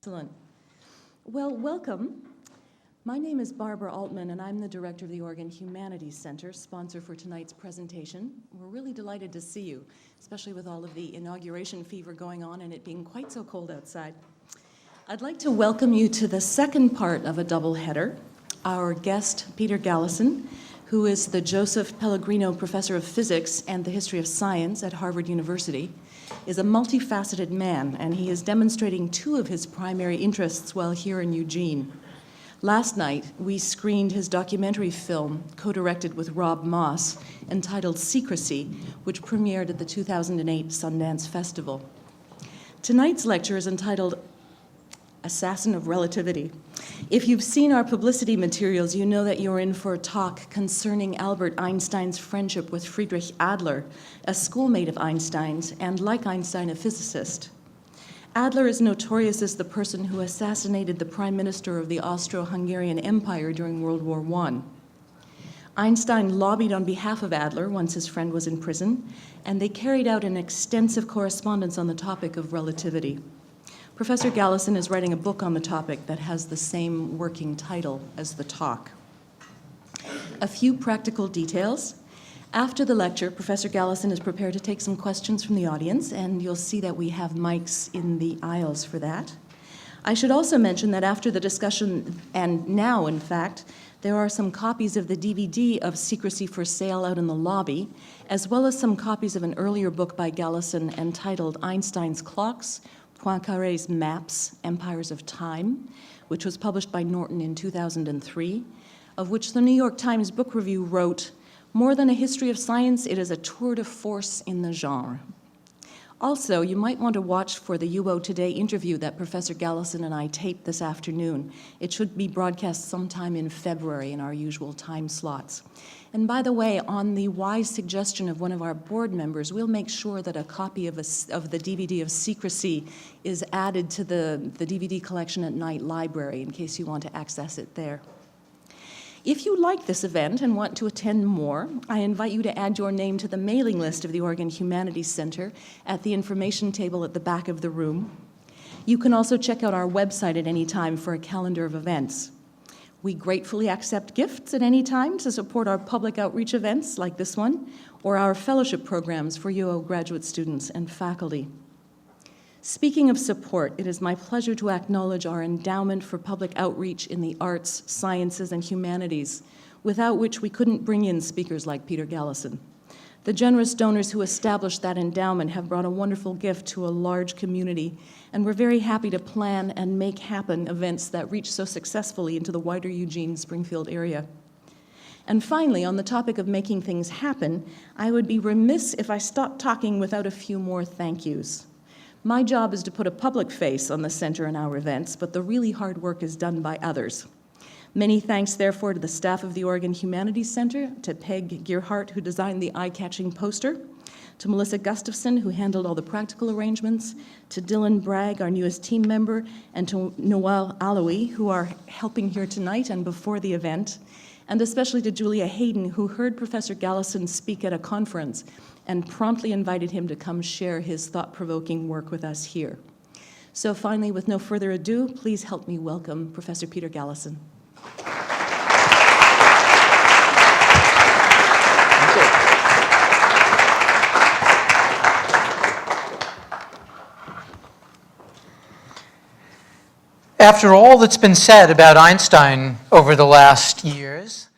Excellent. Well, welcome. My name is Barbara Altman, and I'm the director of the Oregon Humanities Center, sponsor for tonight's presentation. We're really delighted to see you, especially with all of the inauguration fever going on and it being quite so cold outside. I'd like to welcome you to the second part of a doubleheader. Our guest, Peter Galison, who is the Joseph Pellegrino Professor of Physics and the History of Science at Harvard University, is a multifaceted man, and he is demonstrating two of his primary interests while here in Eugene. Last night, we screened his documentary film, co-directed with Rob Moss, entitled Secrecy, which premiered at the 2008 Sundance Festival. Tonight's lecture is entitled Assassin of Relativity. If you've seen our publicity materials, you know that you're in for a talk concerning Albert Einstein's friendship with Friedrich Adler, a schoolmate of Einstein's, and like Einstein, a physicist. Adler is notorious as the person who assassinated the prime minister of the Austro-Hungarian Empire during World War I. Einstein lobbied on behalf of Adler once his friend was in prison, and they carried out an extensive correspondence on the topic of relativity. Professor Galison is writing a book on the topic that has the same working title as the talk. A few practical details. After the lecture, Professor Galison is prepared to take some questions from the audience, and you'll see that we have mics in the aisles for that. I should also mention that after the discussion, and now in fact, there are some copies of the DVD of Secrecy for sale out in the lobby, as well as some copies of an earlier book by Galison entitled Einstein's Clocks, Poincaré's Maps, Empires of Time, which was published by Norton in 2003, of which the New York Times Book Review wrote, "More than a history of science, it is a tour de force in the genre." Also, you might want to watch for the UO Today interview that Professor Galison and I taped this afternoon. It should be broadcast sometime in February in our usual time slots. And by the way, on the wise suggestion of one of our board members, we'll make sure that a copy of the DVD of Secrecy is added to the DVD collection at Knight Library in case you want to access it there. If you like this event and want to attend more, I invite you to add your name to the mailing list of the Oregon Humanities Center at the information table at the back of the room. You can also check out our website at any time for a calendar of events. We gratefully accept gifts at any time to support our public outreach events like this one, or our fellowship programs for UO graduate students and faculty. Speaking of support, it is my pleasure to acknowledge our endowment for public outreach in the arts, sciences, and humanities, without which we couldn't bring in speakers like Peter Galison. The generous donors who established that endowment have brought a wonderful gift to a large community, and we're very happy to plan and make happen events that reach so successfully into the wider Eugene-Springfield area. And finally, on the topic of making things happen, I would be remiss if I stopped talking without a few more thank yous. My job is to put a public face on the center and our events, but the really hard work is done by others. Many thanks, therefore, to the staff of the Oregon Humanities Center, to Peg Gearhart, who designed the eye-catching poster, to Melissa Gustafson, who handled all the practical arrangements, to Dylan Bragg, our newest team member, and to Noel Alawi, who are helping here tonight and before the event, and especially to Julia Hayden, who heard Professor Galison speak at a conference and promptly invited him to come share his thought-provoking work with us here. So finally, with no further ado, please help me welcome Professor Peter Galison. After all that's been said about Einstein over the last years,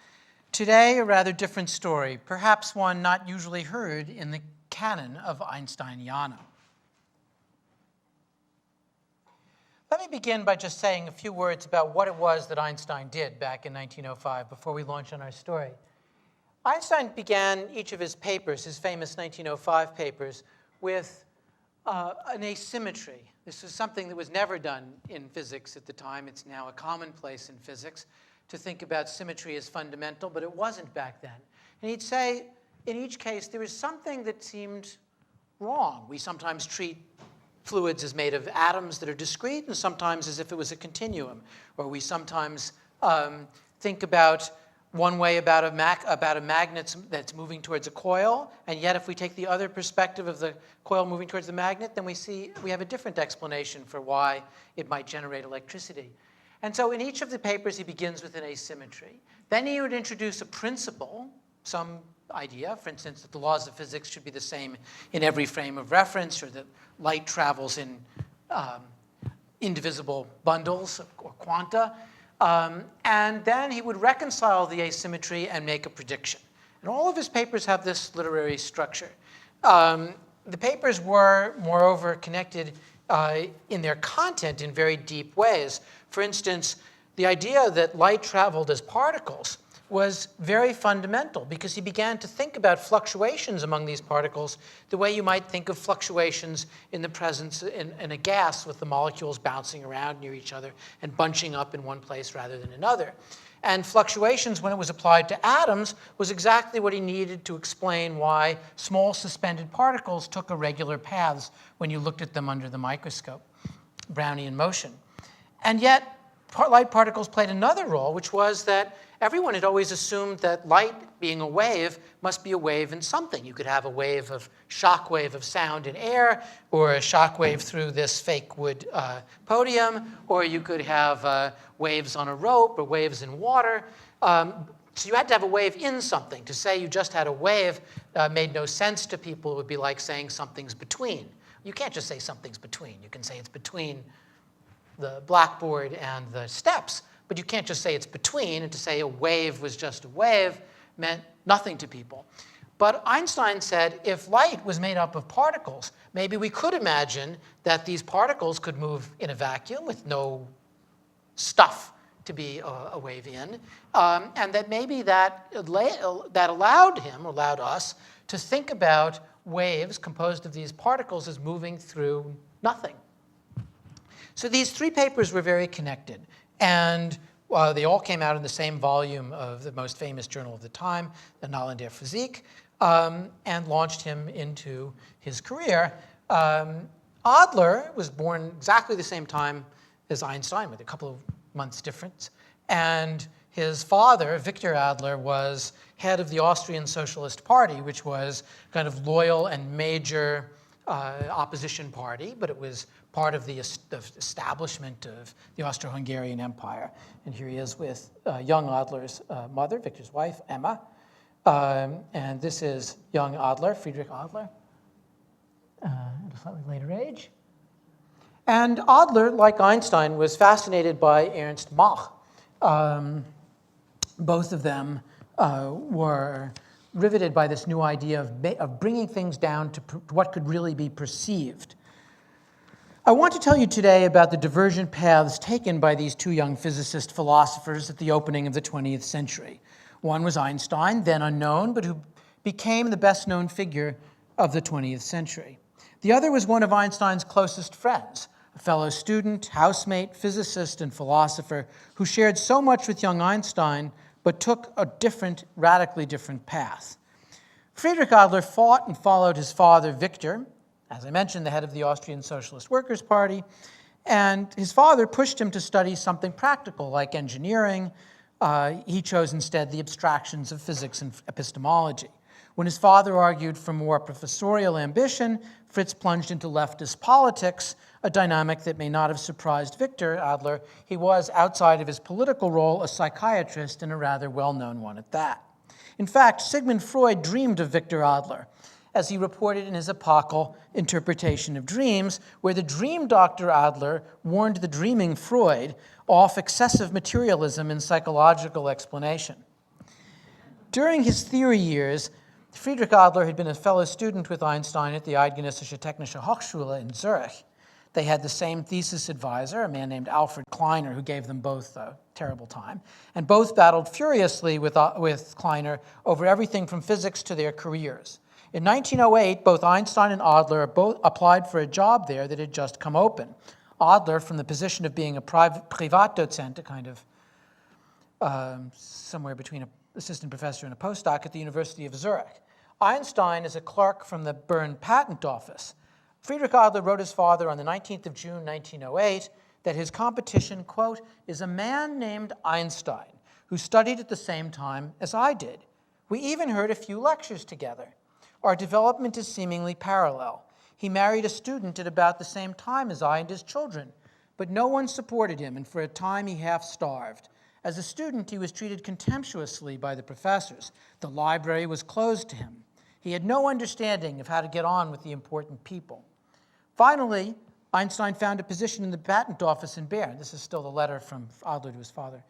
today a rather different story, perhaps one not usually heard in the canon of Einsteiniana. Let me begin by just saying a few words about what it was that Einstein did back in 1905 before we launch on our story. Einstein began each of his papers, his famous 1905 papers, with an asymmetry. This was something that was never done in physics at the time. It's now a commonplace in physics to think about symmetry as fundamental, but it wasn't back then. And he'd say, in each case, there was something that seemed wrong. We sometimes treat fluids as made of atoms that are discrete, and sometimes as if it was a continuum. Or we sometimes think about one way about a magnet that's moving towards a coil, and yet if we take the other perspective of the coil moving towards the magnet, then we have a different explanation for why it might generate electricity. And so in each of the papers, he begins with an asymmetry. Then he would introduce a principle, some idea, for instance, that the laws of physics should be the same in every frame of reference, or that light travels in indivisible bundles or quanta. And then he would reconcile the asymmetry and make a prediction. And all of his papers have this literary structure. The papers were, moreover, connected in their content in very deep ways. For instance, the idea that light traveled as particles was very fundamental because he began to think about fluctuations among these particles the way you might think of fluctuations in the presence in a gas with the molecules bouncing around near each other and bunching up in one place rather than another. And fluctuations, when it was applied to atoms, was exactly what he needed to explain why small suspended particles took irregular paths when you looked at them under the microscope, Brownian motion. And yet, light particles played another role, which was that everyone had always assumed that light, being a wave, must be a wave in something. You could have a shock wave of sound in air, or a shock wave through this fake wood podium, or you could have waves on a rope, or waves in water. So you had to have a wave in something. To say you just had a wave made no sense to people. It would be like saying something's between. You can't just say something's between. You can say it's between the blackboard and the steps, but you can't just say it's between, and to say a wave was just a wave meant nothing to people. But Einstein said if light was made up of particles, maybe we could imagine that these particles could move in a vacuum with no stuff to be a wave in, and that maybe that allowed us to think about waves composed of these particles as moving through nothing. So these three papers were very connected, and they all came out in the same volume of the most famous journal of the time, the Annalen der Physik, and launched him into his career. Adler was born exactly the same time as Einstein, with a couple of months difference, and his father, Victor Adler, was head of the Austrian Socialist Party, which was kind of loyal and major opposition party, but it was part of the establishment of the Austro-Hungarian Empire. And here he is with young Adler's mother, Victor's wife, Emma. And this is young Adler, Friedrich Adler, at a slightly later age. And Adler, like Einstein, was fascinated by Ernst Mach. Both of them were riveted by this new idea of bringing things down to what could really be perceived. I want to tell you today about the divergent paths taken by these two young physicist philosophers at the opening of the 20th century. One was Einstein, then unknown, but who became the best-known figure of the 20th century. The other was one of Einstein's closest friends, a fellow student, housemate, physicist, and philosopher who shared so much with young Einstein, but took a radically different path. Friedrich Adler fought and followed his father, Victor, as I mentioned, the head of the Austrian Socialist Workers' Party, and his father pushed him to study something practical, like engineering. He chose instead the abstractions of physics and epistemology. When his father argued for more professorial ambition, Fritz plunged into leftist politics, a dynamic that may not have surprised Victor Adler. He was, outside of his political role, a psychiatrist, and a rather well-known one at that. In fact, Sigmund Freud dreamed of Victor Adler, as he reported in his epochal interpretation of dreams, where the dream doctor Adler warned the dreaming Freud off excessive materialism in psychological explanation. During his theory years, Friedrich Adler had been a fellow student with Einstein at the Eidgenössische Technische Hochschule in Zurich. They had the same thesis advisor, a man named Alfred Kleiner, who gave them both a terrible time, and both battled furiously with Kleiner over everything from physics to their careers. In 1908, both Einstein and Adler both applied for a job there that had just come open. Adler, from the position of being a Privatdozent, a kind of somewhere between an assistant professor and a postdoc at the University of Zurich. Einstein is a clerk from the Bern Patent Office. Friedrich Adler wrote his father on the 19th of June, 1908, that his competition, quote, is a man named Einstein, who studied at the same time as I did. We even heard a few lectures together. Our development is seemingly parallel. He married a student at about the same time as I and his children, but no one supported him, and for a time he half starved. As a student, he was treated contemptuously by the professors. The library was closed to him. He had no understanding of how to get on with the important people. Finally, Einstein found a position in the patent office in Bern. This is still the letter from Adler to his father.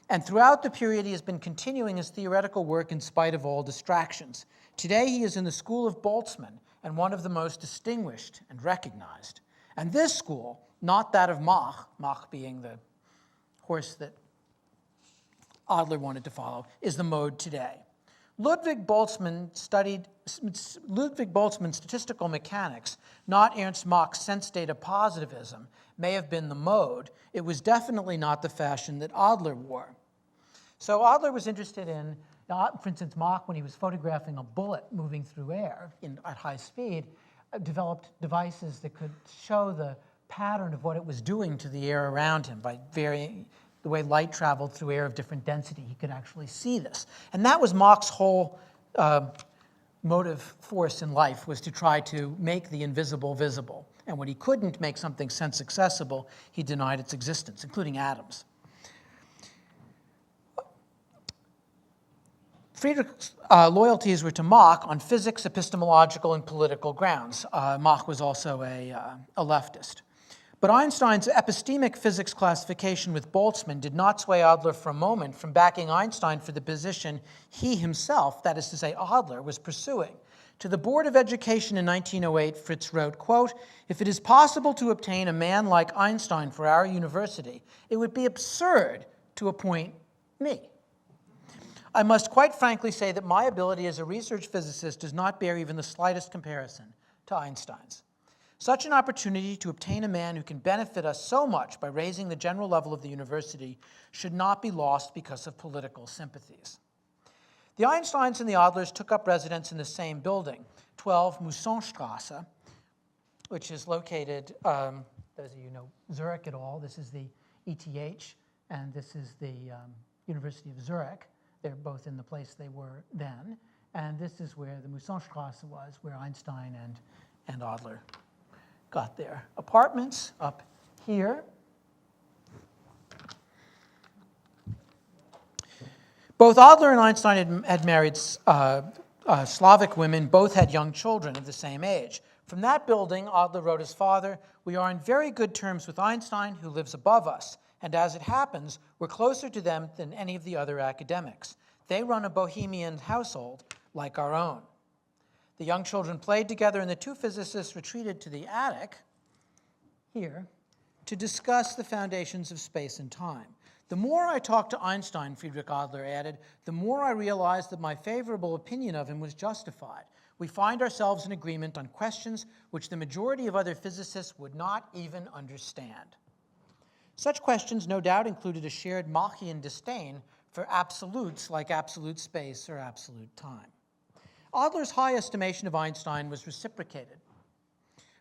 And throughout the period, he has been continuing his theoretical work in spite of all distractions. Today, he is in the School of Boltzmann, and one of the most distinguished and recognized. And this school, not that of Mach, Mach being the horse that Adler wanted to follow, is the mode today. Ludwig Boltzmann studied statistical mechanics, not Ernst Mach's sense data positivism, may have been the mode. It was definitely not the fashion that Adler wore. So Adler was interested in, for instance, Mach, when he was photographing a bullet moving through air at high speed, developed devices that could show the pattern of what it was doing to the air around him by varying the way light traveled through air of different density. He could actually see this. And that was Mach's whole motive force in life, was to try to make the invisible visible. And when he couldn't make something sense accessible, he denied its existence, including atoms. Friedrich's loyalties were to Mach on physics, epistemological, and political grounds. Mach was also a leftist. But Einstein's epistemic physics classification with Boltzmann did not sway Adler for a moment from backing Einstein for the position he himself, that is to say Adler, was pursuing. To the Board of Education in 1908, Fritz wrote, quote, "If it is possible to obtain a man like Einstein for our university, it would be absurd to appoint me. I must quite frankly say that my ability as a research physicist does not bear even the slightest comparison to Einstein's. Such an opportunity to obtain a man who can benefit us so much by raising the general level of the university should not be lost because of political sympathies." The Einsteins and the Adlers took up residence in the same building, 12 Mousonstrasse, which is located, those of you know Zurich at all, this is the ETH, and this is the University of Zurich. They're both in the place they were then. And this is where the Mousonstrasse was, where Einstein and Adler got their apartments up here. Both Adler and Einstein had married Slavic women. Both had young children of the same age. From that building, Adler wrote his father, "We are in very good terms with Einstein, who lives above us, and as it happens, we're closer to them than any of the other academics. They run a bohemian household like our own." The young children played together, and the two physicists retreated to the attic here to discuss the foundations of space and time. "The more I talked to Einstein," Friedrich Adler added, "the more I realized that my favorable opinion of him was justified. We find ourselves in agreement on questions which the majority of other physicists would not even understand." Such questions no doubt included a shared Machian disdain for absolutes like absolute space or absolute time. Adler's high estimation of Einstein was reciprocated.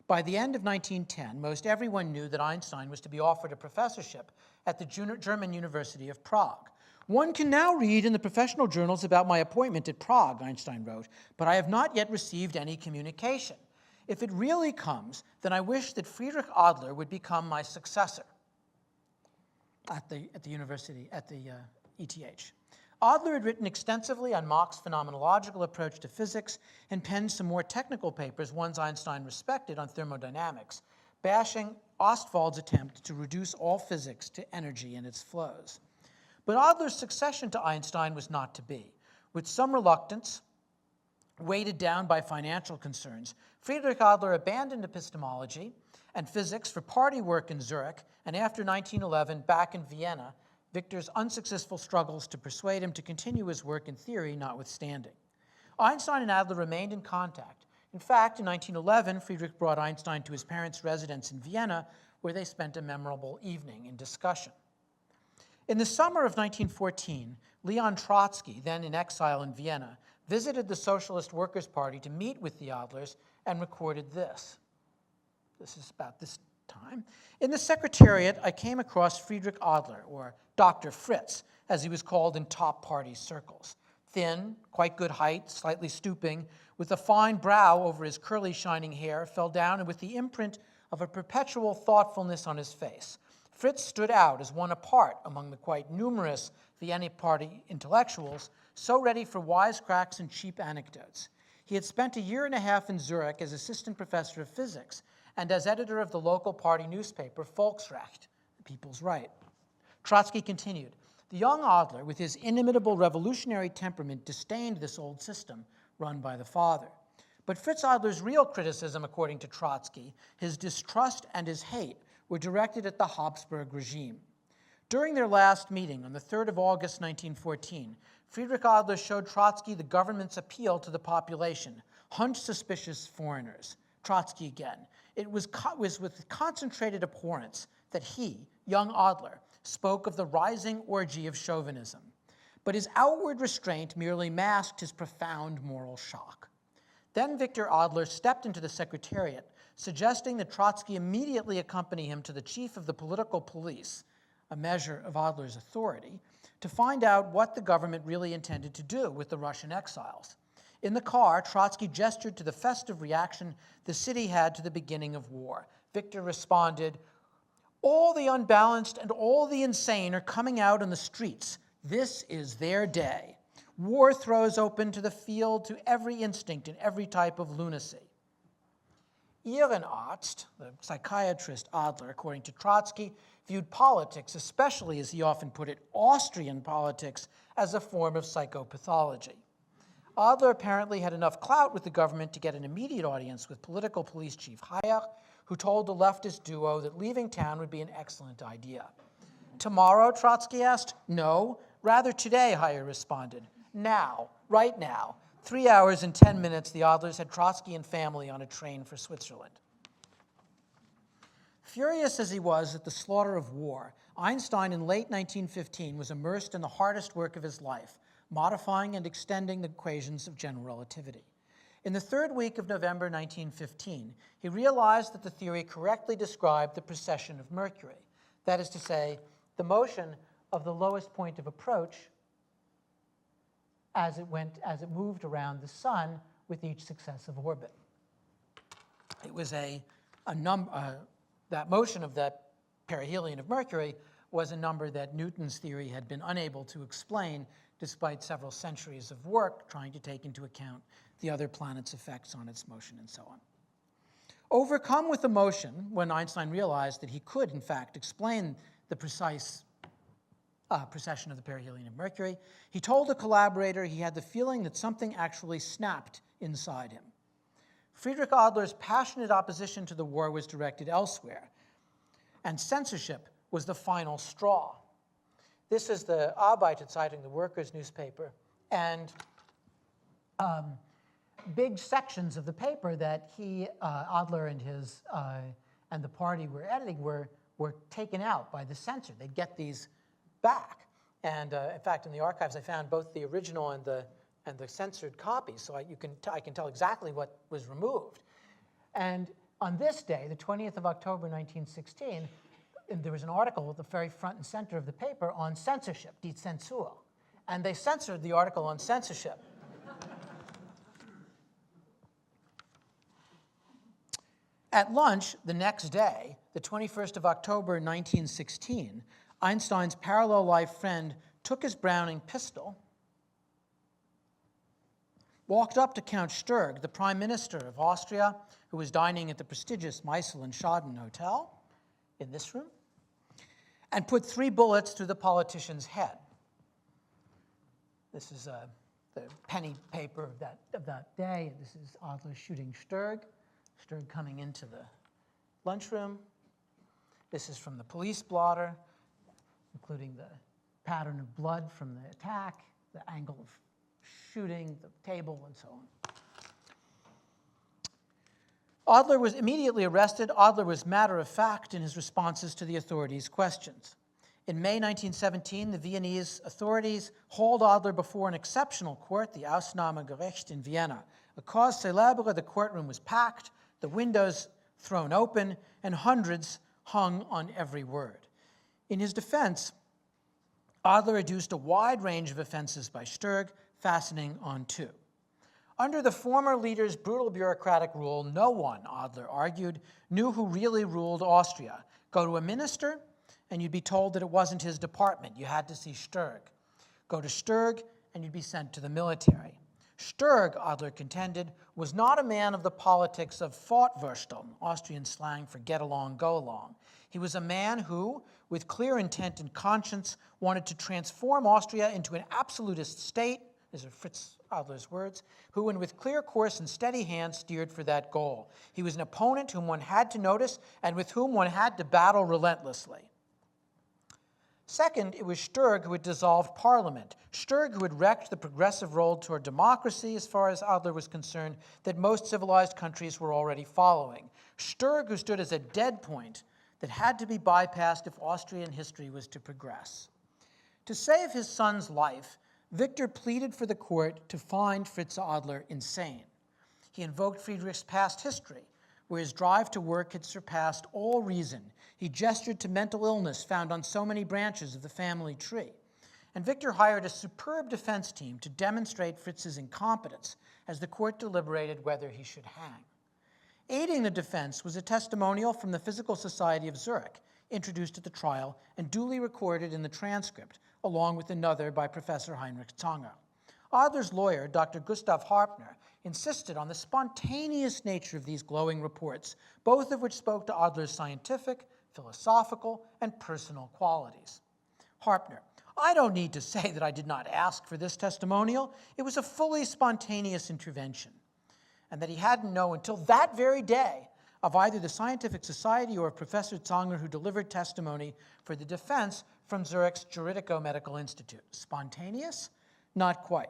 By the end of 1910, most everyone knew that Einstein was to be offered a professorship at the German University of Prague. "One can now read in the professional journals about my appointment at Prague," Einstein wrote, "but I have not yet received any communication. If it really comes, then I wish that Friedrich Adler would become my successor at the university, at the ETH." Adler had written extensively on Mach's phenomenological approach to physics and penned some more technical papers, ones Einstein respected, on thermodynamics, bashing Ostwald's attempt to reduce all physics to energy and its flows. But Adler's succession to Einstein was not to be. With some reluctance, weighted down by financial concerns, Friedrich Adler abandoned epistemology and physics for party work in Zurich, and after 1911, back in Vienna, Victor's unsuccessful struggles to persuade him to continue his work in theory notwithstanding. Einstein and Adler remained in contact. In fact, in 1911, Friedrich brought Einstein to his parents' residence in Vienna, where they spent a memorable evening in discussion. In the summer of 1914, Leon Trotsky, then in exile in Vienna, visited the Socialist Workers' Party to meet with the Adlers and recorded this. This is about this time. In the Secretariat, I came across Friedrich Adler, or Dr. Fritz, as he was called in top party circles. Thin, quite good height, slightly stooping, with a fine brow over his curly shining hair, fell down, and with the imprint of a perpetual thoughtfulness on his face. Fritz stood out as one apart among the quite numerous Vienna party intellectuals, so ready for wisecracks and cheap anecdotes. He had spent a year and a half in Zurich as assistant professor of physics and as editor of the local party newspaper, Volksrecht, the People's Right. Trotsky continued, "The young Adler, with his inimitable revolutionary temperament, disdained this old system run by the father. But Fritz Adler's real criticism, according to Trotsky, his distrust and his hate, were directed at the Habsburg regime. During their last meeting on the 3rd of August, 1914, Friedrich Adler showed Trotsky the government's appeal to the population, hunt suspicious foreigners. Trotsky again. It was with concentrated abhorrence that he, young Adler, spoke of the rising orgy of chauvinism. But his outward restraint merely masked his profound moral shock. Then Victor Adler stepped into the Secretariat, suggesting that Trotsky immediately accompany him to the chief of the political police, a measure of Adler's authority, to find out what the government really intended to do with the Russian exiles. In the car, Trotsky gestured to the festive reaction the city had to the beginning of war. Victor responded, "All the unbalanced and all the insane are coming out on the streets. This is their day. War throws open to the field to every instinct and every type of lunacy." Irrenarzt, the psychiatrist Adler, according to Trotsky, viewed politics, especially, as he often put it, Austrian politics, as a form of psychopathology. Adler apparently had enough clout with the government to get an immediate audience with political police chief Hayek, who told the leftist duo that leaving town would be an excellent idea. "Tomorrow?" Trotsky asked. "No, rather today," Hayek responded. "Now, right now." 3 hours and 10 minutes, the Adlers had Trotsky and family on a train for Switzerland. Furious as he was at the slaughter of war, Einstein in late 1915 was immersed in the hardest work of his life, modifying and extending the equations of general relativity. In the third week of November 1915, he realized that the theory correctly described the precession of Mercury, that is to say, the motion of the lowest point of approach as it moved around the sun with each successive orbit. It was that motion of that perihelion of Mercury was a number that Newton's theory had been unable to explain, despite several centuries of work trying to take into account the other planet's effects on its motion and so on. Overcome with emotion, when Einstein realized that he could, in fact, explain the precise precession of the perihelion of Mercury, he told a collaborator he had the feeling that something actually snapped inside him. Friedrich Adler's passionate opposition to the war was directed elsewhere, and censorship was the final straw. This is the Arbeiterzeitung, the workers' newspaper, and big sections of the paper that he, Adler, and the party were editing were taken out by the censor. They'd get these back, and in fact, in the archives, I found both the original and the censored copies, so I can tell exactly what was removed. And on this day, the 20th of October, 1916, there was an article at the very front and center of the paper on censorship, die Zensur, and they censored the article on censorship. At lunch the next day, the 21st of October, 1916, Einstein's parallel life friend took his Browning pistol, walked up to Count Sturg, the Prime Minister of Austria, who was dining at the prestigious Meisel and Schaden Hotel in this room, and put 3 bullets through the politician's head. This is the penny paper of that day. This is Adler shooting Sturg, Sturg coming into the lunchroom. This is from the police blotter, including the pattern of blood from the attack, the angle of shooting, the table, and so on. Adler was immediately arrested. Adler was matter-of-fact in his responses to the authorities' questions. In May 1917, the Viennese authorities hauled Adler before an exceptional court, the Ausnahmegericht in Vienna. A cause célèbre, the courtroom was packed, the windows thrown open, and hundreds hung on every word. In his defense, Adler adduced a wide range of offenses by Sturg, fastening on two. Under the former leader's brutal bureaucratic rule, no one, Adler argued, knew who really ruled Austria. Go to a minister, and you'd be told that it wasn't his department. You had to see Sturg. Go to Sturg, and you'd be sent to the military. Sturg, Adler contended, was not a man of the politics of Fortwursteln, Austrian slang for get along, go along. He was a man who, with clear intent and conscience, wanted to transform Austria into an absolutist state, these are Fritz Adler's words, who, and with clear course and steady hand, steered for that goal. He was an opponent whom one had to notice and with whom one had to battle relentlessly. Second, it was Sturg who had dissolved Parliament, Sturg who had wrecked the progressive road toward democracy, as far as Adler was concerned, that most civilized countries were already following. Sturg who stood as a dead point that had to be bypassed if Austrian history was to progress. To save his son's life, Victor pleaded for the court to find Fritz Adler insane. He invoked Friedrich's past history, where his drive to work had surpassed all reason. He gestured to mental illness found on so many branches of the family tree. And Victor hired a superb defense team to demonstrate Fritz's incompetence as the court deliberated whether he should hang. Aiding the defense was a testimonial from the Physical Society of Zurich, introduced at the trial and duly recorded in the transcript, along with another by Professor Heinrich Zanger. Adler's lawyer, Dr. Gustav Harpner, insisted on the spontaneous nature of these glowing reports, both of which spoke to Adler's scientific, philosophical, and personal qualities. Harpner: I don't need to say that I did not ask for this testimonial. It was a fully spontaneous intervention, and that he hadn't known until that very day of either the Scientific Society or of Professor Zanger, who delivered testimony for the defense from Zurich's Juridico-Medical Institute. Spontaneous? Not quite.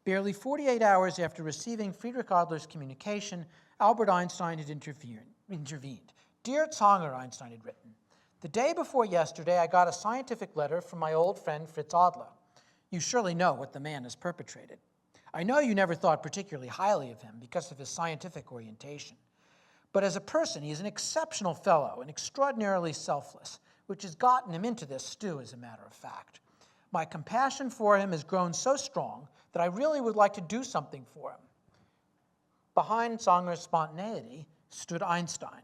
Barely 48 hours after receiving Friedrich Adler's communication, Albert Einstein had intervened. Dear Zanger, Einstein had written, the day before yesterday I got a scientific letter from my old friend Fritz Adler. You surely know what the man has perpetrated. I know you never thought particularly highly of him because of his scientific orientation. But as a person, he is an exceptional fellow and extraordinarily selfless, which has gotten him into this stew, as a matter of fact. My compassion for him has grown so strong that I really would like to do something for him. Behind Zanger's spontaneity stood Einstein.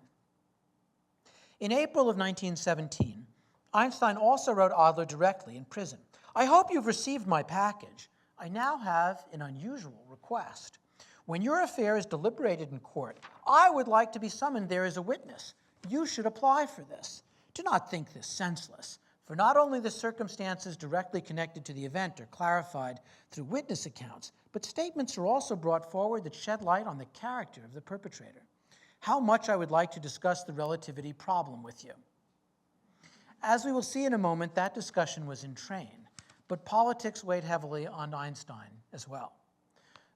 In April of 1917, Einstein also wrote Adler directly in prison. I hope you've received my package. I now have an unusual request. When your affair is deliberated in court, I would like to be summoned there as a witness. You should apply for this. Do not think this senseless, for not only the circumstances directly connected to the event are clarified through witness accounts, but statements are also brought forward that shed light on the character of the perpetrator. How much I would like to discuss the relativity problem with you. As we will see in a moment, that discussion was in train, but politics weighed heavily on Einstein as well.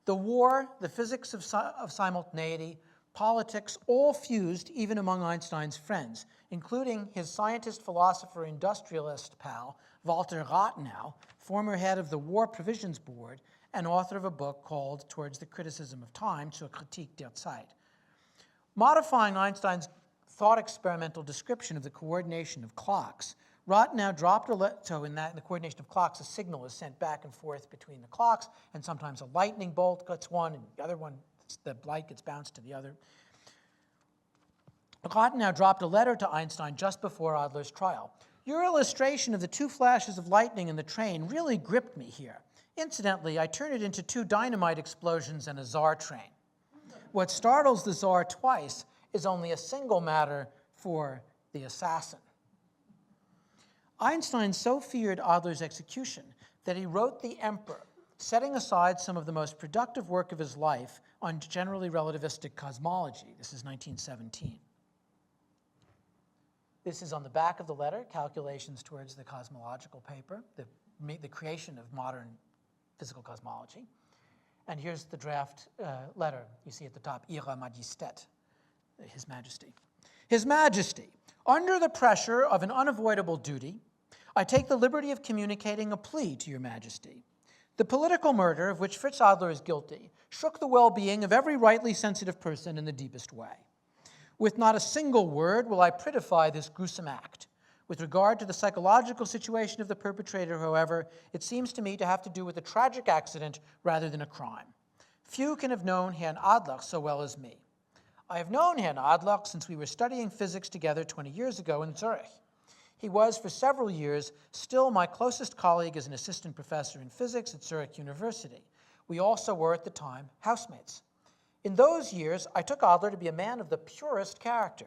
The war, the physics of simultaneity, politics, all fused even among Einstein's friends, including his scientist, philosopher, industrialist pal, Walter Rathenau, former head of the War Provisions Board and author of a book called Towards the Criticism of Time, zur Kritik der Zeit. Modifying Einstein's thought experimental description of the coordination of clocks, Rathenau dropped in the coordination of clocks, a signal is sent back and forth between the clocks, and sometimes a lightning bolt gets one, and the other one, the light gets bounced to the other. Rathenau dropped a letter to Einstein just before Adler's trial. Your illustration of the two flashes of lightning in the train really gripped me here. Incidentally, I turned it into two dynamite explosions and a Tsar train. What startles the Tsar twice is only a single matter for the assassin. Einstein so feared Adler's execution that he wrote the emperor, setting aside some of the most productive work of his life on generally relativistic cosmology. This is 1917. This is on the back of the letter, calculations towards the cosmological paper, the creation of modern physical cosmology. And here's the draft letter you see at the top, Ihre Majestät, His Majesty. His Majesty, under the pressure of an unavoidable duty, I take the liberty of communicating a plea to your Majesty. The political murder of which Fritz Adler is guilty shook the well-being of every rightly sensitive person in the deepest way. With not a single word will I prettify this gruesome act. With regard to the psychological situation of the perpetrator, however, it seems to me to have to do with a tragic accident rather than a crime. Few can have known Herrn Adler so well as me. I have known Herrn Adler since we were studying physics together 20 years ago in Zurich. He was, for several years, still my closest colleague as an assistant professor in physics at Zurich University. We also were, at the time, housemates. In those years, I took Adler to be a man of the purest character,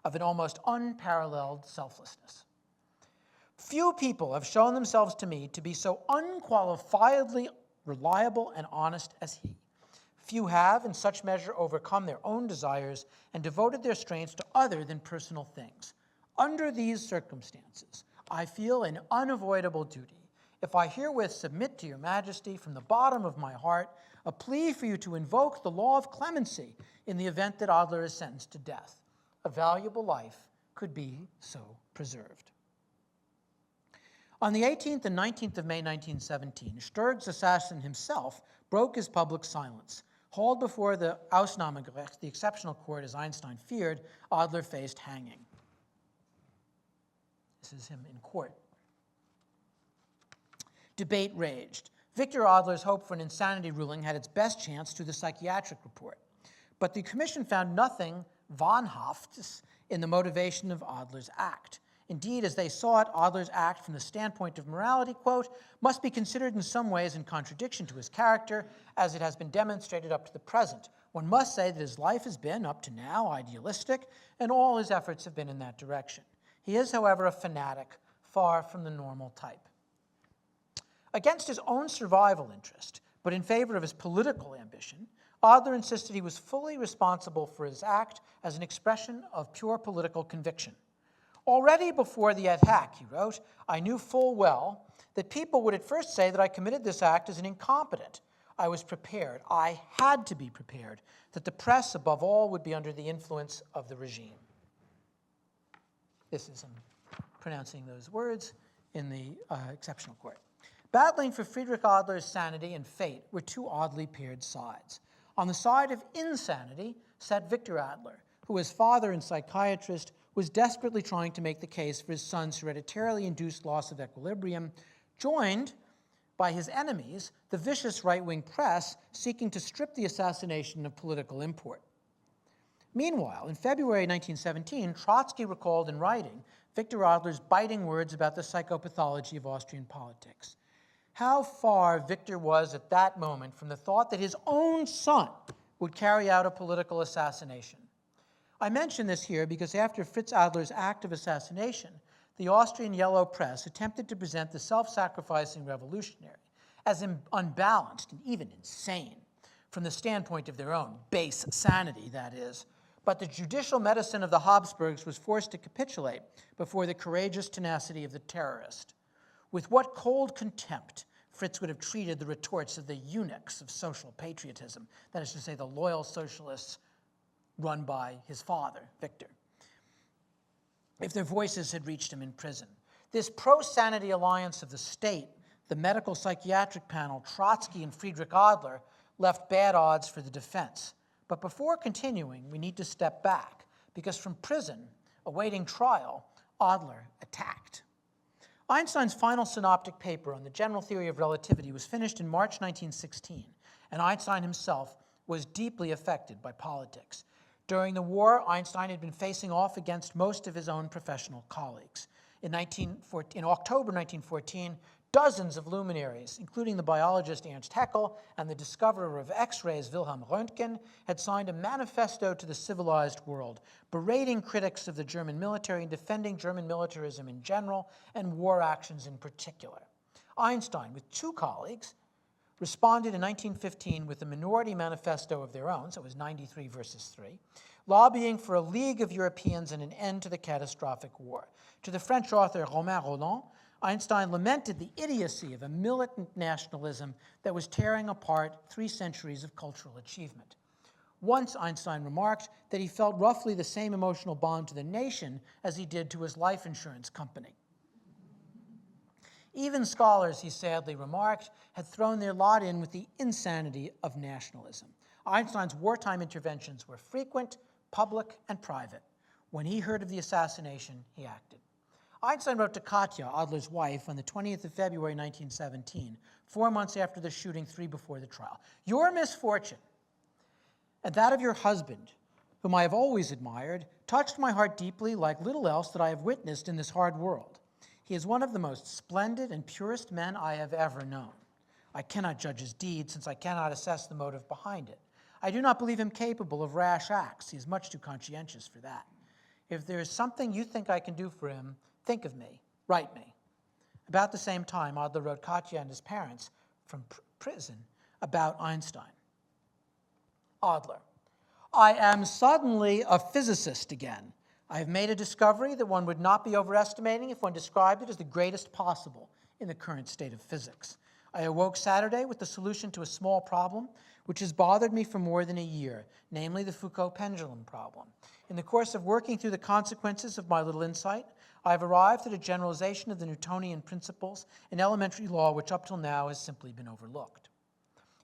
of an almost unparalleled selflessness. Few people have shown themselves to me to be so unqualifiedly reliable and honest as he. Few have, in such measure, overcome their own desires and devoted their strengths to other than personal things. Under these circumstances, I feel an unavoidable duty, if I herewith submit to your majesty from the bottom of my heart a plea for you to invoke the law of clemency in the event that Adler is sentenced to death. A valuable life could be so preserved. On the 18th and 19th of May 1917, Sturg's assassin himself broke his public silence. Hauled before the Ausnahmegericht, the exceptional court, as Einstein feared, Adler faced hanging. This is him in court. Debate raged. Victor Adler's hope for an insanity ruling had its best chance through the psychiatric report. But the commission found nothing wahnhaftes in the motivation of Adler's act. Indeed, as they saw it, Adler's act from the standpoint of morality, quote, must be considered in some ways in contradiction to his character, as it has been demonstrated up to the present. One must say that his life has been, up to now, idealistic, and all his efforts have been in that direction. He is, however, a fanatic, far from the normal type. Against his own survival interest, but in favor of his political ambition, Adler insisted he was fully responsible for his act as an expression of pure political conviction. Already before the attack, he wrote, I knew full well that people would at first say that I committed this act as an incompetent. I was prepared. I had to be prepared that the press, above all, would be under the influence of the regime. This is him pronouncing those words in the exceptional court. Battling for Friedrich Adler's sanity and fate were two oddly paired sides. On the side of insanity sat Victor Adler, who, as father and psychiatrist, was desperately trying to make the case for his son's hereditarily induced loss of equilibrium, joined by his enemies, the vicious right-wing press, seeking to strip the assassination of political import. Meanwhile, in February 1917, Trotsky recalled in writing Victor Adler's biting words about the psychopathology of Austrian politics. How far Victor was at that moment from the thought that his own son would carry out a political assassination. I mention this here because after Fritz Adler's act of assassination, the Austrian yellow press attempted to present the self-sacrificing revolutionary as unbalanced and even insane, from the standpoint of their own base sanity, that is. But the judicial medicine of the Habsburgs was forced to capitulate before the courageous tenacity of the terrorist. With what cold contempt Fritz would have treated the retorts of the eunuchs of social patriotism, that is to say, the loyal socialists run by his father, Victor, if their voices had reached him in prison. This pro-sanity alliance of the state, the medical psychiatric panel, Trotsky and Friedrich Adler, left bad odds for the defense. But before continuing, we need to step back, because from prison, awaiting trial, Adler attacked. Einstein's final synoptic paper on the general theory of relativity was finished in March 1916, and Einstein himself was deeply affected by politics. During the war, Einstein had been facing off against most of his own professional colleagues. In October 1914, dozens of luminaries, including the biologist Ernst Haeckel and the discoverer of X-rays Wilhelm Röntgen, had signed a manifesto to the civilized world, berating critics of the German military and defending German militarism in general and war actions in particular. Einstein, with two colleagues, responded in 1915 with a minority manifesto of their own, so it was 93 versus 3, lobbying for a League of Europeans and an end to the catastrophic war. To the French author Romain Rolland, Einstein lamented the idiocy of a militant nationalism that was tearing apart 3 centuries of cultural achievement. Once Einstein remarked that he felt roughly the same emotional bond to the nation as he did to his life insurance company. Even scholars, he sadly remarked, had thrown their lot in with the insanity of nationalism. Einstein's wartime interventions were frequent, public and private. When he heard of the assassination, he acted. Einstein wrote to Katya, Adler's wife, on the 20th of February 1917, 4 months after the shooting, 3 before the trial. Your misfortune and that of your husband, whom I have always admired, touched my heart deeply like little else that I have witnessed in this hard world. He is one of the most splendid and purest men I have ever known. I cannot judge his deed, since I cannot assess the motive behind it. I do not believe him capable of rash acts. He is much too conscientious for that. If there is something you think I can do for him, think of me, write me. About the same time, Adler wrote Katya and his parents from prison about Einstein. Adler: I am suddenly a physicist again. I have made a discovery that one would not be overestimating if one described it as the greatest possible in the current state of physics. I awoke Saturday with the solution to a small problem which has bothered me for more than a year, namely the Foucault pendulum problem. In the course of working through the consequences of my little insight, I have arrived at a generalization of the Newtonian principles, an elementary law which up till now has simply been overlooked.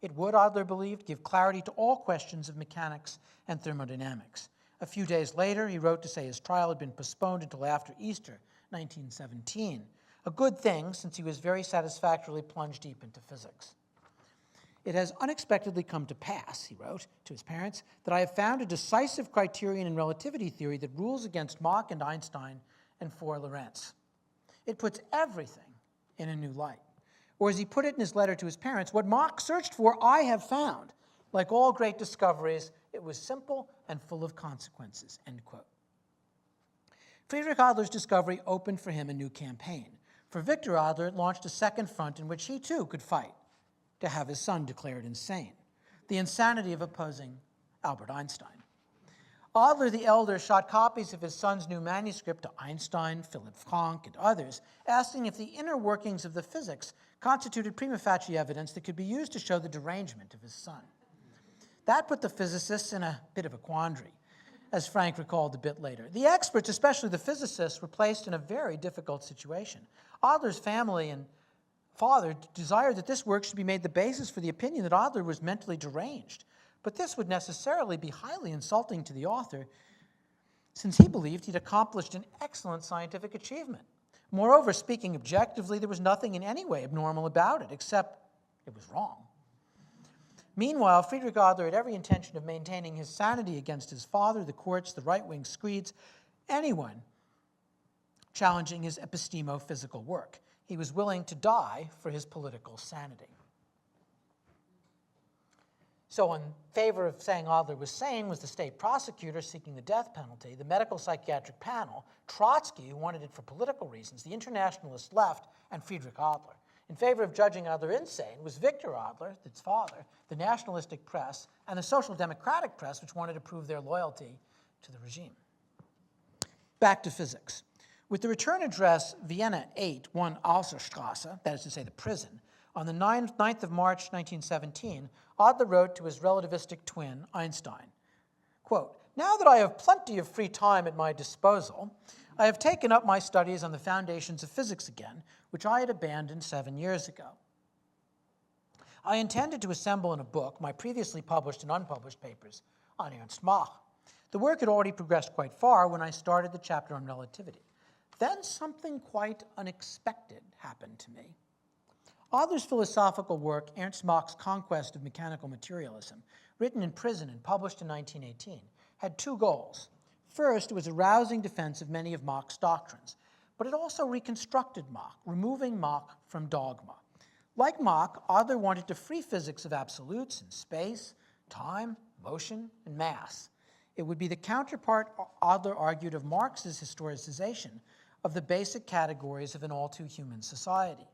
It would, Adler believed, give clarity to all questions of mechanics and thermodynamics. A few days later, he wrote to say his trial had been postponed until after Easter, 1917, a good thing since he was very satisfactorily plunged deep into physics. It has unexpectedly come to pass, he wrote to his parents, that I have found a decisive criterion in relativity theory that rules against Mach and Einstein and for Lorentz. It puts everything in a new light. Or as he put it in his letter to his parents, what Mach searched for, I have found. Like all great discoveries, it was simple and full of consequences, end quote. Friedrich Adler's discovery opened for him a new campaign. For Victor Adler, it launched a second front in which he too could fight to have his son declared insane, the insanity of opposing Albert Einstein. Adler the elder shot copies of his son's new manuscript to Einstein, Philipp Frank, and others, asking if the inner workings of the physics constituted prima facie evidence that could be used to show the derangement of his son. That put the physicists in a bit of a quandary, as Frank recalled a bit later. The experts, especially the physicists, were placed in a very difficult situation. Adler's family and father desired that this work should be made the basis for the opinion that Adler was mentally deranged. But this would necessarily be highly insulting to the author, since he believed he'd accomplished an excellent scientific achievement. Moreover, speaking objectively, there was nothing in any way abnormal about it, except it was wrong. Meanwhile, Friedrich Adler had every intention of maintaining his sanity against his father, the courts, the right-wing screeds, anyone challenging his epistemo-physical work. He was willing to die for his political sanity. So in favor of saying Adler was sane was the state prosecutor seeking the death penalty, the medical psychiatric panel, Trotsky, who wanted it for political reasons, the internationalist left, and Friedrich Adler. In favor of judging Adler insane was Victor Adler, its father, the nationalistic press, and the social democratic press, which wanted to prove their loyalty to the regime. Back to physics. With the return address Vienna 8, 1 Alserstrasse, that is to say the prison, on the 9th of March 1917, Adler wrote to his relativistic twin, Einstein, quote, now that I have plenty of free time at my disposal, I have taken up my studies on the foundations of physics again, which I had abandoned 7 years ago. I intended to assemble in a book my previously published and unpublished papers on Ernst Mach. The work had already progressed quite far when I started the chapter on relativity. Then something quite unexpected happened to me. Adler's philosophical work, Ernst Mach's Conquest of Mechanical Materialism, written in prison and published in 1918, had two goals. First, it was a rousing defense of many of Mach's doctrines, but it also reconstructed Mach, removing Mach from dogma. Like Mach, Adler wanted to free physics of absolutes in space, time, motion, and mass. It would be the counterpart, Adler argued, of Marx's historicization of the basic categories of an all-too-human society.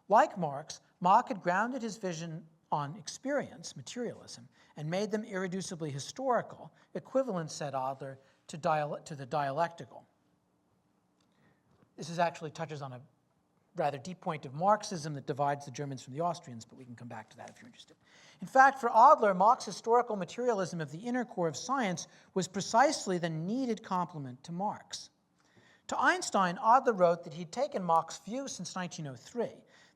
Like Marx, Mach had grounded his vision on experience, materialism, and made them irreducibly historical, equivalent, said Adler, to the dialectical. This actually touches on a rather deep point of Marxism that divides the Germans from the Austrians, but we can come back to that if you're interested. In fact, for Adler, Mach's historical materialism of the inner core of science was precisely the needed complement to Marx. To Einstein, Adler wrote that he'd taken Mach's view since 1903,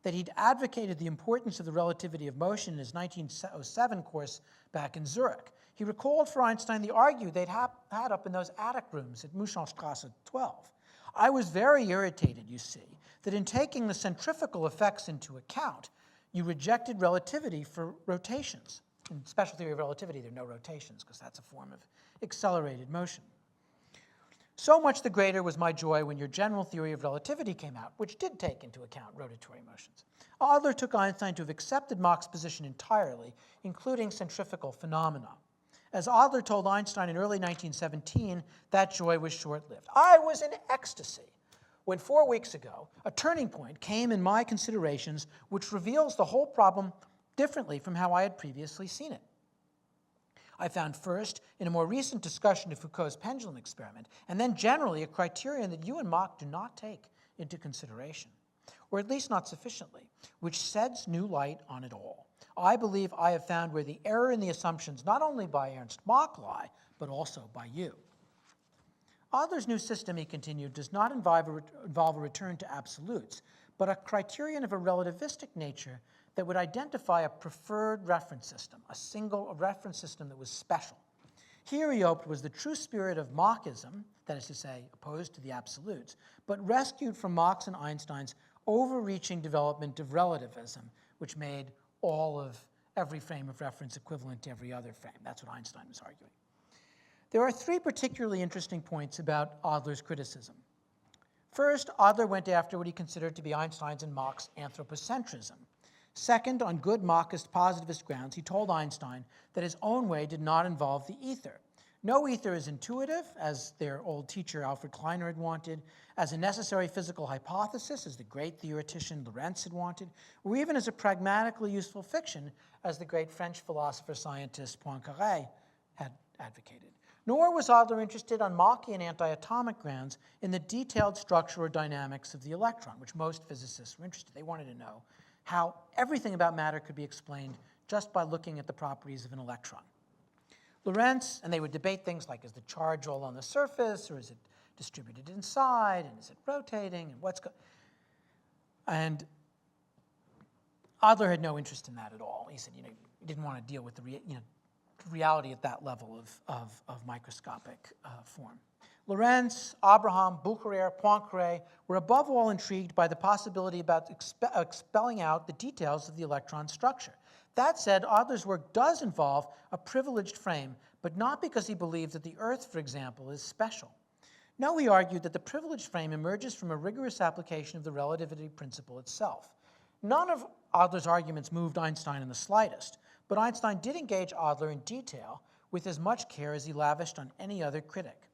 that he'd advocated the importance of the relativity of motion in his 1907 course back in Zurich. He recalled for Einstein the argument they'd had up in those attic rooms at Muschelstrasse 12. I was very irritated, you see, that in taking the centrifugal effects into account, you rejected relativity for rotations. In special theory of relativity, there are no rotations because that's a form of accelerated motion. So much the greater was my joy when your general theory of relativity came out, which did take into account rotatory motions. Adler took Einstein to have accepted Mach's position entirely, including centrifugal phenomena. As Adler told Einstein in early 1917, that joy was short-lived. I was in ecstasy when 4 weeks ago, a turning point came in my considerations which reveals the whole problem differently from how I had previously seen it. I found first, in a more recent discussion of Foucault's pendulum experiment, and then generally a criterion that you and Mach do not take into consideration, or at least not sufficiently, which sheds new light on it all. I believe I have found where the error in the assumptions not only by Ernst Mach lie, but also by you. Adler's new system, he continued, does not involve a return to absolutes, but a criterion of a relativistic nature that would identify a preferred reference system, a reference system that was special. Here, he hoped, was the true spirit of Machism, that is to say, opposed to the absolutes, but rescued from Mach's and Einstein's overreaching development of relativism, which made every frame of reference equivalent to every other frame. That's what Einstein was arguing. There are three particularly interesting points about Adler's criticism. First, Adler went after what he considered to be Einstein's and Mach's anthropocentrism. Second, on good Machist positivist grounds, he told Einstein that his own way did not involve the ether. No ether is intuitive, as their old teacher Alfred Kleiner had wanted, as a necessary physical hypothesis, as the great theoretician Lorentz had wanted, or even as a pragmatically useful fiction, as the great French philosopher-scientist Poincaré had advocated. Nor was Adler interested on Machian anti-atomic grounds in the detailed structure or dynamics of the electron, which most physicists were interested in. They wanted to know how everything about matter could be explained just by looking at the properties of an electron. Lorentz, and they would debate things like, is the charge all on the surface, or is it distributed inside, and is it rotating, and and Adler had no interest in that at all. He said, he didn't want to deal with the reality at that level of microscopic form. Lorentz, Abraham, Bucherer, Poincaré were above all intrigued by the possibility about expelling out the details of the electron structure. That said, Adler's work does involve a privileged frame, but not because he believed that the Earth, for example, is special. No, he argued that the privileged frame emerges from a rigorous application of the relativity principle itself. None of Adler's arguments moved Einstein in the slightest, but Einstein did engage Adler in detail with as much care as he lavished on any other critic.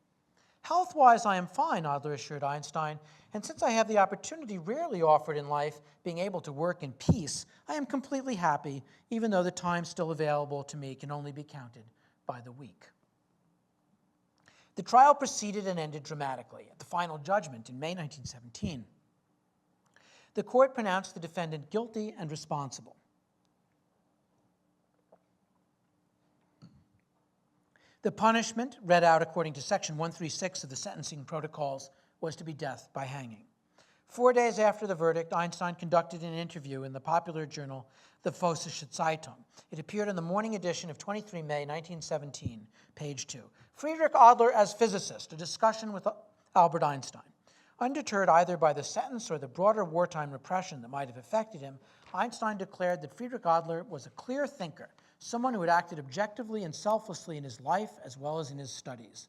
Health-wise, I am fine, Adler assured Einstein, and since I have the opportunity rarely offered in life, being able to work in peace, I am completely happy, even though the time still available to me can only be counted by the week. The trial proceeded and ended dramatically. At the final judgment in May 1917, the court pronounced the defendant guilty and responsible. The punishment, read out according to Section 136 of the sentencing protocols, was to be death by hanging. 4 days after the verdict, Einstein conducted an interview in the popular journal, the Vossische Zeitung. It appeared in the morning edition of 23 May 1917, page 2. Friedrich Adler as physicist, a discussion with Albert Einstein. Undeterred either by the sentence or the broader wartime repression that might have affected him, Einstein declared that Friedrich Adler was a clear thinker, someone who had acted objectively and selflessly in his life as well as in his studies.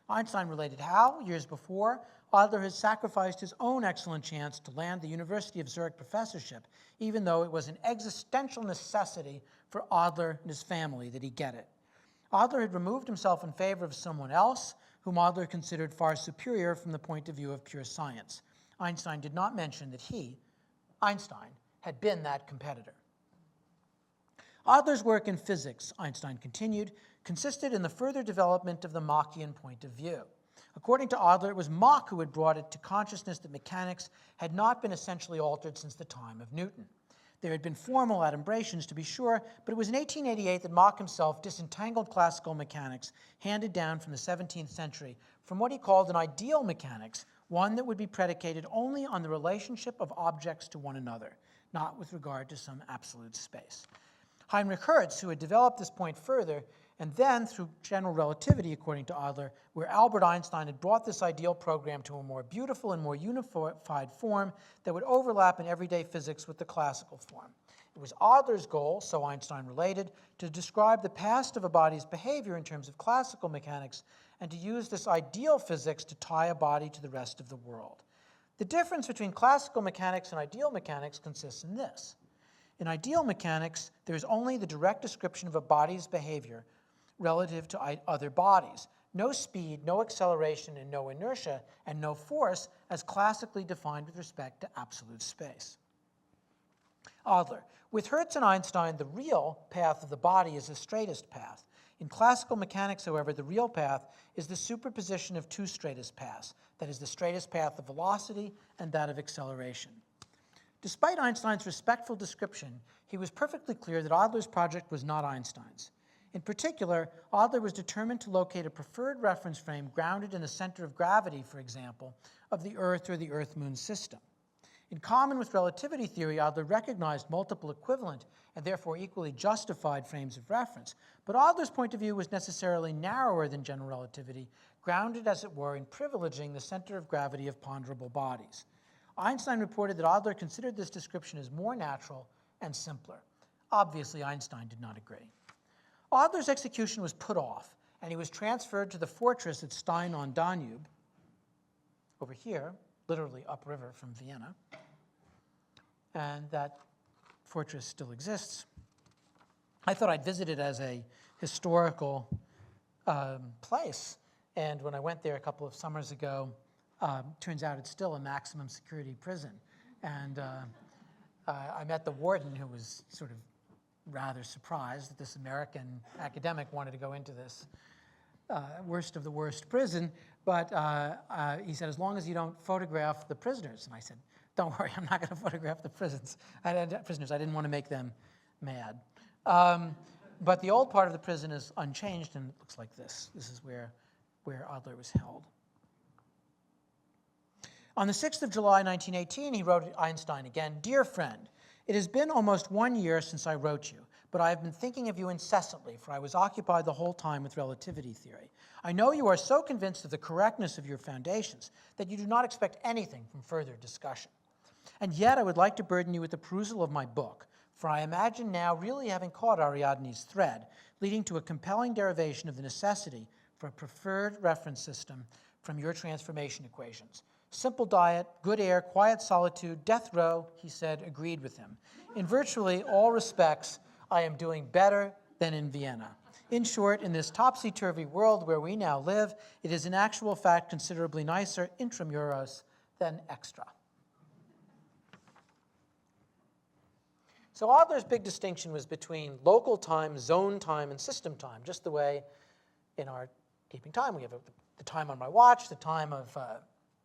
Einstein related how, years before, Adler had sacrificed his own excellent chance to land the University of Zurich professorship, even though it was an existential necessity for Adler and his family that he get it. Adler had removed himself in favor of someone else, whom Adler considered far superior from the point of view of pure science. Einstein did not mention that he, Einstein, had been that competitor. Adler's work in physics, Einstein continued, consisted in the further development of the Machian point of view. According to Adler, it was Mach who had brought it to consciousness that mechanics had not been essentially altered since the time of Newton. There had been formal adumbrations, to be sure, but it was in 1888 that Mach himself disentangled classical mechanics handed down from the 17th century from what he called an ideal mechanics, one that would be predicated only on the relationship of objects to one another, not with regard to some absolute space. Heinrich Hertz, who had developed this point further, And then through general relativity, according to Adler, where Albert Einstein had brought this ideal program to a more beautiful and more unified form that would overlap in everyday physics with the classical form. It was Adler's goal, so Einstein related, to describe the past of a body's behavior in terms of classical mechanics and to use this ideal physics to tie a body to the rest of the world. The difference between classical mechanics and ideal mechanics consists in this. In ideal mechanics, there is only the direct description of a body's behavior relative to other bodies. No speed, no acceleration, and no inertia, and no force as classically defined with respect to absolute space. Adler. With Hertz and Einstein, the real path of the body is the straightest path. In classical mechanics, however, the real path is the superposition of two straightest paths, that is, the straightest path of velocity and that of acceleration. Despite Einstein's respectful description, he was perfectly clear that Adler's project was not Einstein's. In particular, Adler was determined to locate a preferred reference frame grounded in the center of gravity, for example, of the Earth or the Earth-Moon system. In common with relativity theory, Adler recognized multiple equivalent and therefore equally justified frames of reference, but Adler's point of view was necessarily narrower than general relativity, grounded, as it were, in privileging the center of gravity of ponderable bodies. Einstein reported that Adler considered this description as more natural and simpler. Obviously, Einstein did not agree. Adler's execution was put off, and he was transferred to the fortress at Stein on Danube, over here, literally upriver from Vienna, and that fortress still exists. I thought I'd visit it as a historical place, and when I went there a couple of summers ago, turns out it's still a maximum security prison. And I met the warden, who was sort of rather surprised that this American academic wanted to go into this worst of the worst prison, but he said, as long as you don't photograph the prisoners. And I said, don't worry, I'm not going to photograph the prisoners. I didn't want to make them mad. But the old part of the prison is unchanged, and it looks like this. This is where Adler was held. On the 6th of July, 1918, he wrote Einstein again, "Dear friend, it has been almost 1 year since I wrote you, but I have been thinking of you incessantly, for I was occupied the whole time with relativity theory. I know you are so convinced of the correctness of your foundations that you do not expect anything from further discussion. And yet I would like to burden you with the perusal of my book, for I imagine now really having caught Ariadne's thread, leading to a compelling derivation of the necessity for a preferred reference system from your transformation equations. Simple diet, good air, quiet solitude, death row," he said, agreed with him. "In virtually all respects, I am doing better than in Vienna. In short, in this topsy-turvy world where we now live, it is in actual fact considerably nicer intramuros than extra." So Adler's big distinction was between local time, zone time, and system time, just the way in our keeping time we have the time on my watch, the time of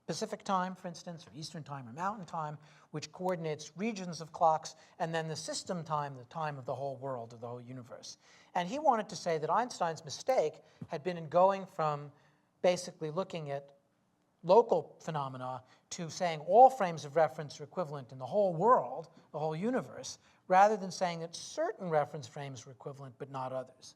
Pacific time, for instance, or Eastern time or Mountain time, which coordinates regions of clocks, and then the system time, the time of the whole world, of the whole universe. And he wanted to say that Einstein's mistake had been in going from basically looking at local phenomena to saying all frames of reference are equivalent in the whole world, the whole universe, rather than saying that certain reference frames were equivalent but not others.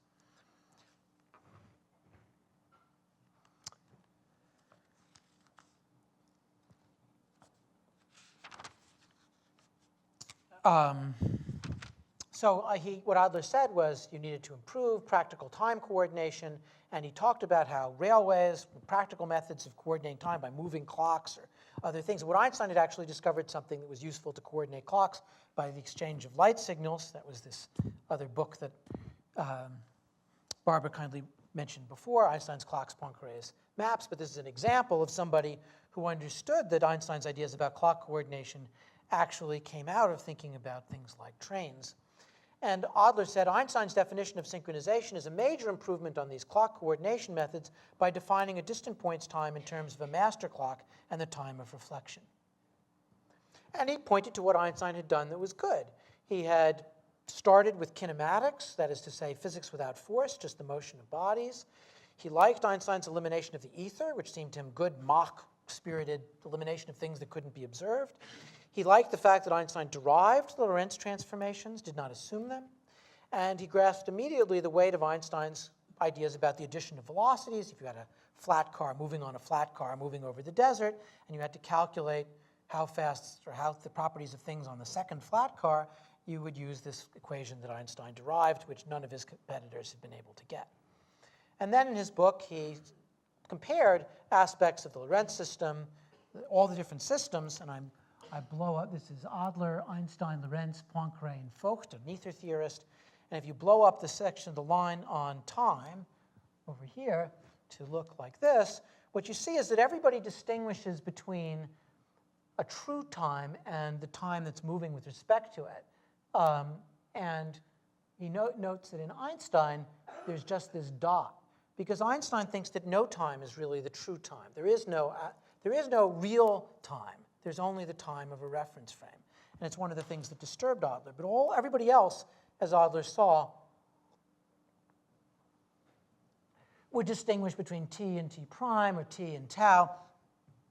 What Adler said was you needed to improve practical time coordination, and he talked about how railways, practical methods of coordinating time by moving clocks or other things. What Einstein had actually discovered something that was useful to coordinate clocks by the exchange of light signals. That was this other book that Barbara kindly mentioned before, Einstein's Clocks, Poincaré's Maps, but this is an example of somebody who understood that Einstein's ideas about clock coordination actually came out of thinking about things like trains. And Adler said Einstein's definition of synchronization is a major improvement on these clock coordination methods by defining a distant point's time in terms of a master clock and the time of reflection. And he pointed to what Einstein had done that was good. He had started with kinematics, that is to say physics without force, just the motion of bodies. He liked Einstein's elimination of the ether, which seemed to him good, mock-spirited elimination of things that couldn't be observed. He liked the fact that Einstein derived the Lorentz transformations, did not assume them, and he grasped immediately the weight of Einstein's ideas about the addition of velocities. If you had a flat car moving on a flat car moving over the desert, and you had to calculate how fast or how the properties of things on the second flat car, you would use this equation that Einstein derived, which none of his competitors had been able to get. And then in his book, he compared aspects of the Lorentz system, all the different systems, and I blow up, this is Adler, Einstein, Lorentz, Poincare, and Vogt, an ether theorist. And if you blow up the section of the line on time over here to look like this, what you see is that everybody distinguishes between a true time and the time that's moving with respect to it. And he notes that in Einstein, there's just this dot, because Einstein thinks that no time is really the true time. There is no real time. There's only the time of a reference frame. And it's one of the things that disturbed Adler. But everybody else, as Adler saw, would distinguish between t and t prime or t and tau,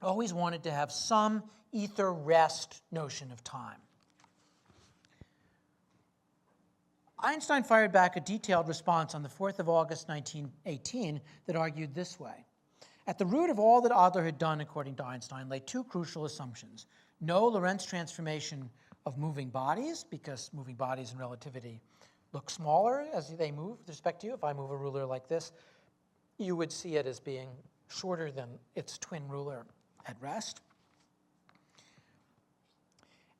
always wanted to have some ether rest notion of time. Einstein fired back a detailed response on the 4th of August, 1918, that argued this way. At the root of all that Adler had done, according to Einstein, lay two crucial assumptions. No Lorentz transformation of moving bodies, because moving bodies in relativity look smaller as they move with respect to you. If I move a ruler like this, you would see it as being shorter than its twin ruler at rest.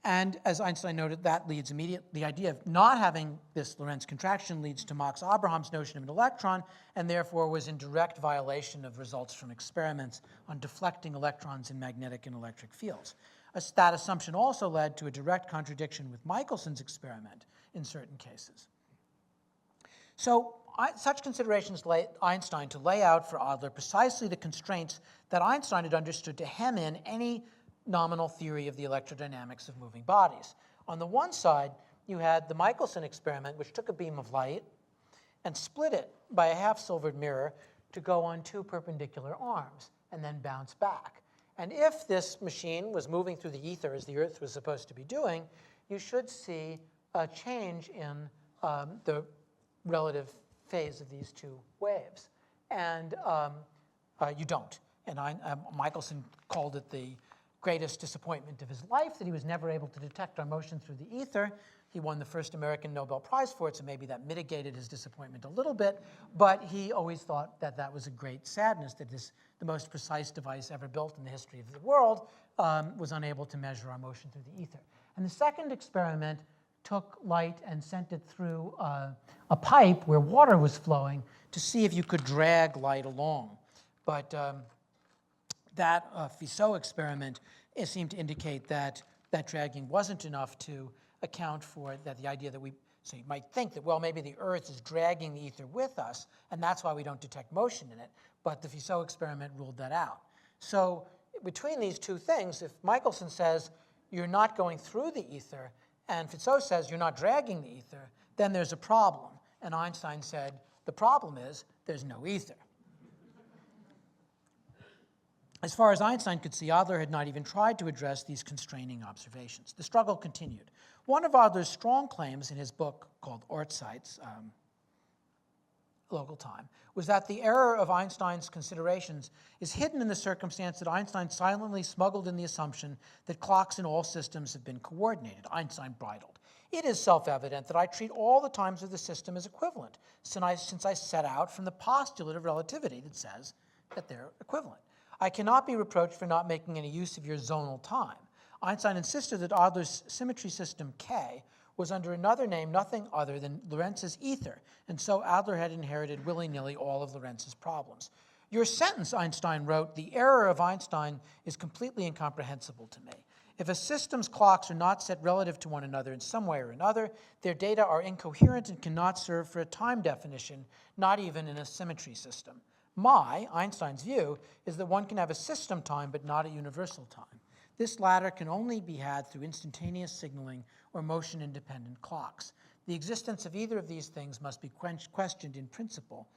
And as Einstein noted, that leads the idea of not having this Lorentz contraction leads to Max Abraham's notion of an electron, and therefore was in direct violation of results from experiments on deflecting electrons in magnetic and electric fields. That assumption also led to a direct contradiction with Michelson's experiment in certain cases. So such considerations led Einstein to lay out for Adler precisely the constraints that Einstein had understood to hem in any nominal theory of the electrodynamics of moving bodies. On the one side, you had the Michelson experiment, which took a beam of light and split it by a half-silvered mirror to go on two perpendicular arms and then bounce back. And if this machine was moving through the ether as the Earth was supposed to be doing, you should see a change in the relative phase of these two waves. And you don't. And Michelson called it the greatest disappointment of his life, that he was never able to detect our motion through the ether. He won the first American Nobel Prize for it, so maybe that mitigated his disappointment a little bit, but he always thought that that was a great sadness, that the most precise device ever built in the history of the world was unable to measure our motion through the ether. And the second experiment took light and sent it through a pipe where water was flowing to see if you could drag light along. But that Fizeau experiment seemed to indicate that that dragging wasn't enough to account for that the idea that so you might think that, well, maybe the Earth is dragging the ether with us, and that's why we don't detect motion in it. But the Fizeau experiment ruled that out. So between these two things, if Michelson says you're not going through the ether, and Fizeau says you're not dragging the ether, then there's a problem. And Einstein said, the problem is there's no ether. As far as Einstein could see, Adler had not even tried to address these constraining observations. The struggle continued. One of Adler's strong claims in his book called Ortzeit's Local Time was that the error of Einstein's considerations is hidden in the circumstance that Einstein silently smuggled in the assumption that clocks in all systems have been coordinated. Einstein bridled. It is self-evident that I treat all the times of the system as equivalent, since I set out from the postulate of relativity that says that they're equivalent. I cannot be reproached for not making any use of your zonal time. Einstein insisted that Adler's symmetry system K was under another name, nothing other than Lorentz's ether, and so Adler had inherited willy-nilly all of Lorentz's problems. Your sentence, Einstein wrote, the error of Einstein is completely incomprehensible to me. If a system's clocks are not set relative to one another in some way or another, their data are incoherent and cannot serve for a time definition, not even in a symmetry system. Einstein's view, is that one can have a system time but not a universal time. This latter can only be had through instantaneous signaling or motion-independent clocks. The existence of either of these things must be questioned in principle.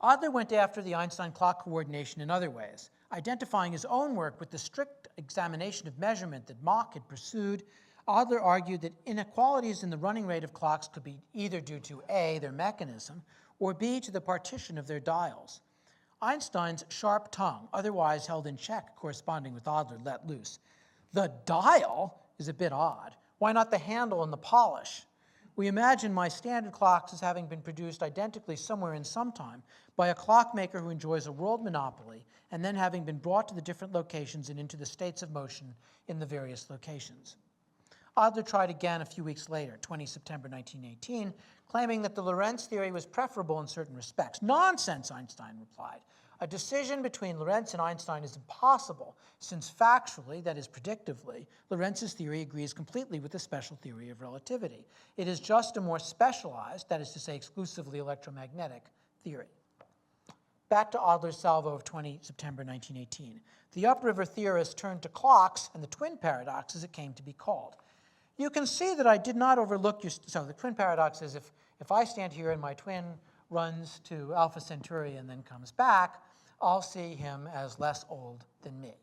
Adler went after the Einstein clock coordination in other ways, identifying his own work with the strict examination of measurement that Mach had pursued, Adler argued that inequalities in the running rate of clocks could be either due to A, their mechanism, or B, to the partition of their dials. Einstein's sharp tongue, otherwise held in check, corresponding with Adler, let loose. The dial is a bit odd. Why not the handle and the polish? We imagine my standard clocks as having been produced identically somewhere in some time by a clockmaker who enjoys a world monopoly, and then having been brought to the different locations and into the states of motion in the various locations. Adler tried again a few weeks later, 20 September 1918, claiming that the Lorentz theory was preferable in certain respects. Nonsense, Einstein replied. A decision between Lorentz and Einstein is impossible, since factually, that is predictively, Lorentz's theory agrees completely with the special theory of relativity. It is just a more specialized, that is to say exclusively electromagnetic, theory. Back to Adler's salvo of 20 September 1918. The upriver theorists turned to clocks and the twin paradox, as it came to be called. You can see that I did not overlook your, so the twin paradox is if I stand here and my twin runs to Alpha Centauri and then comes back, I'll see him as less old than me.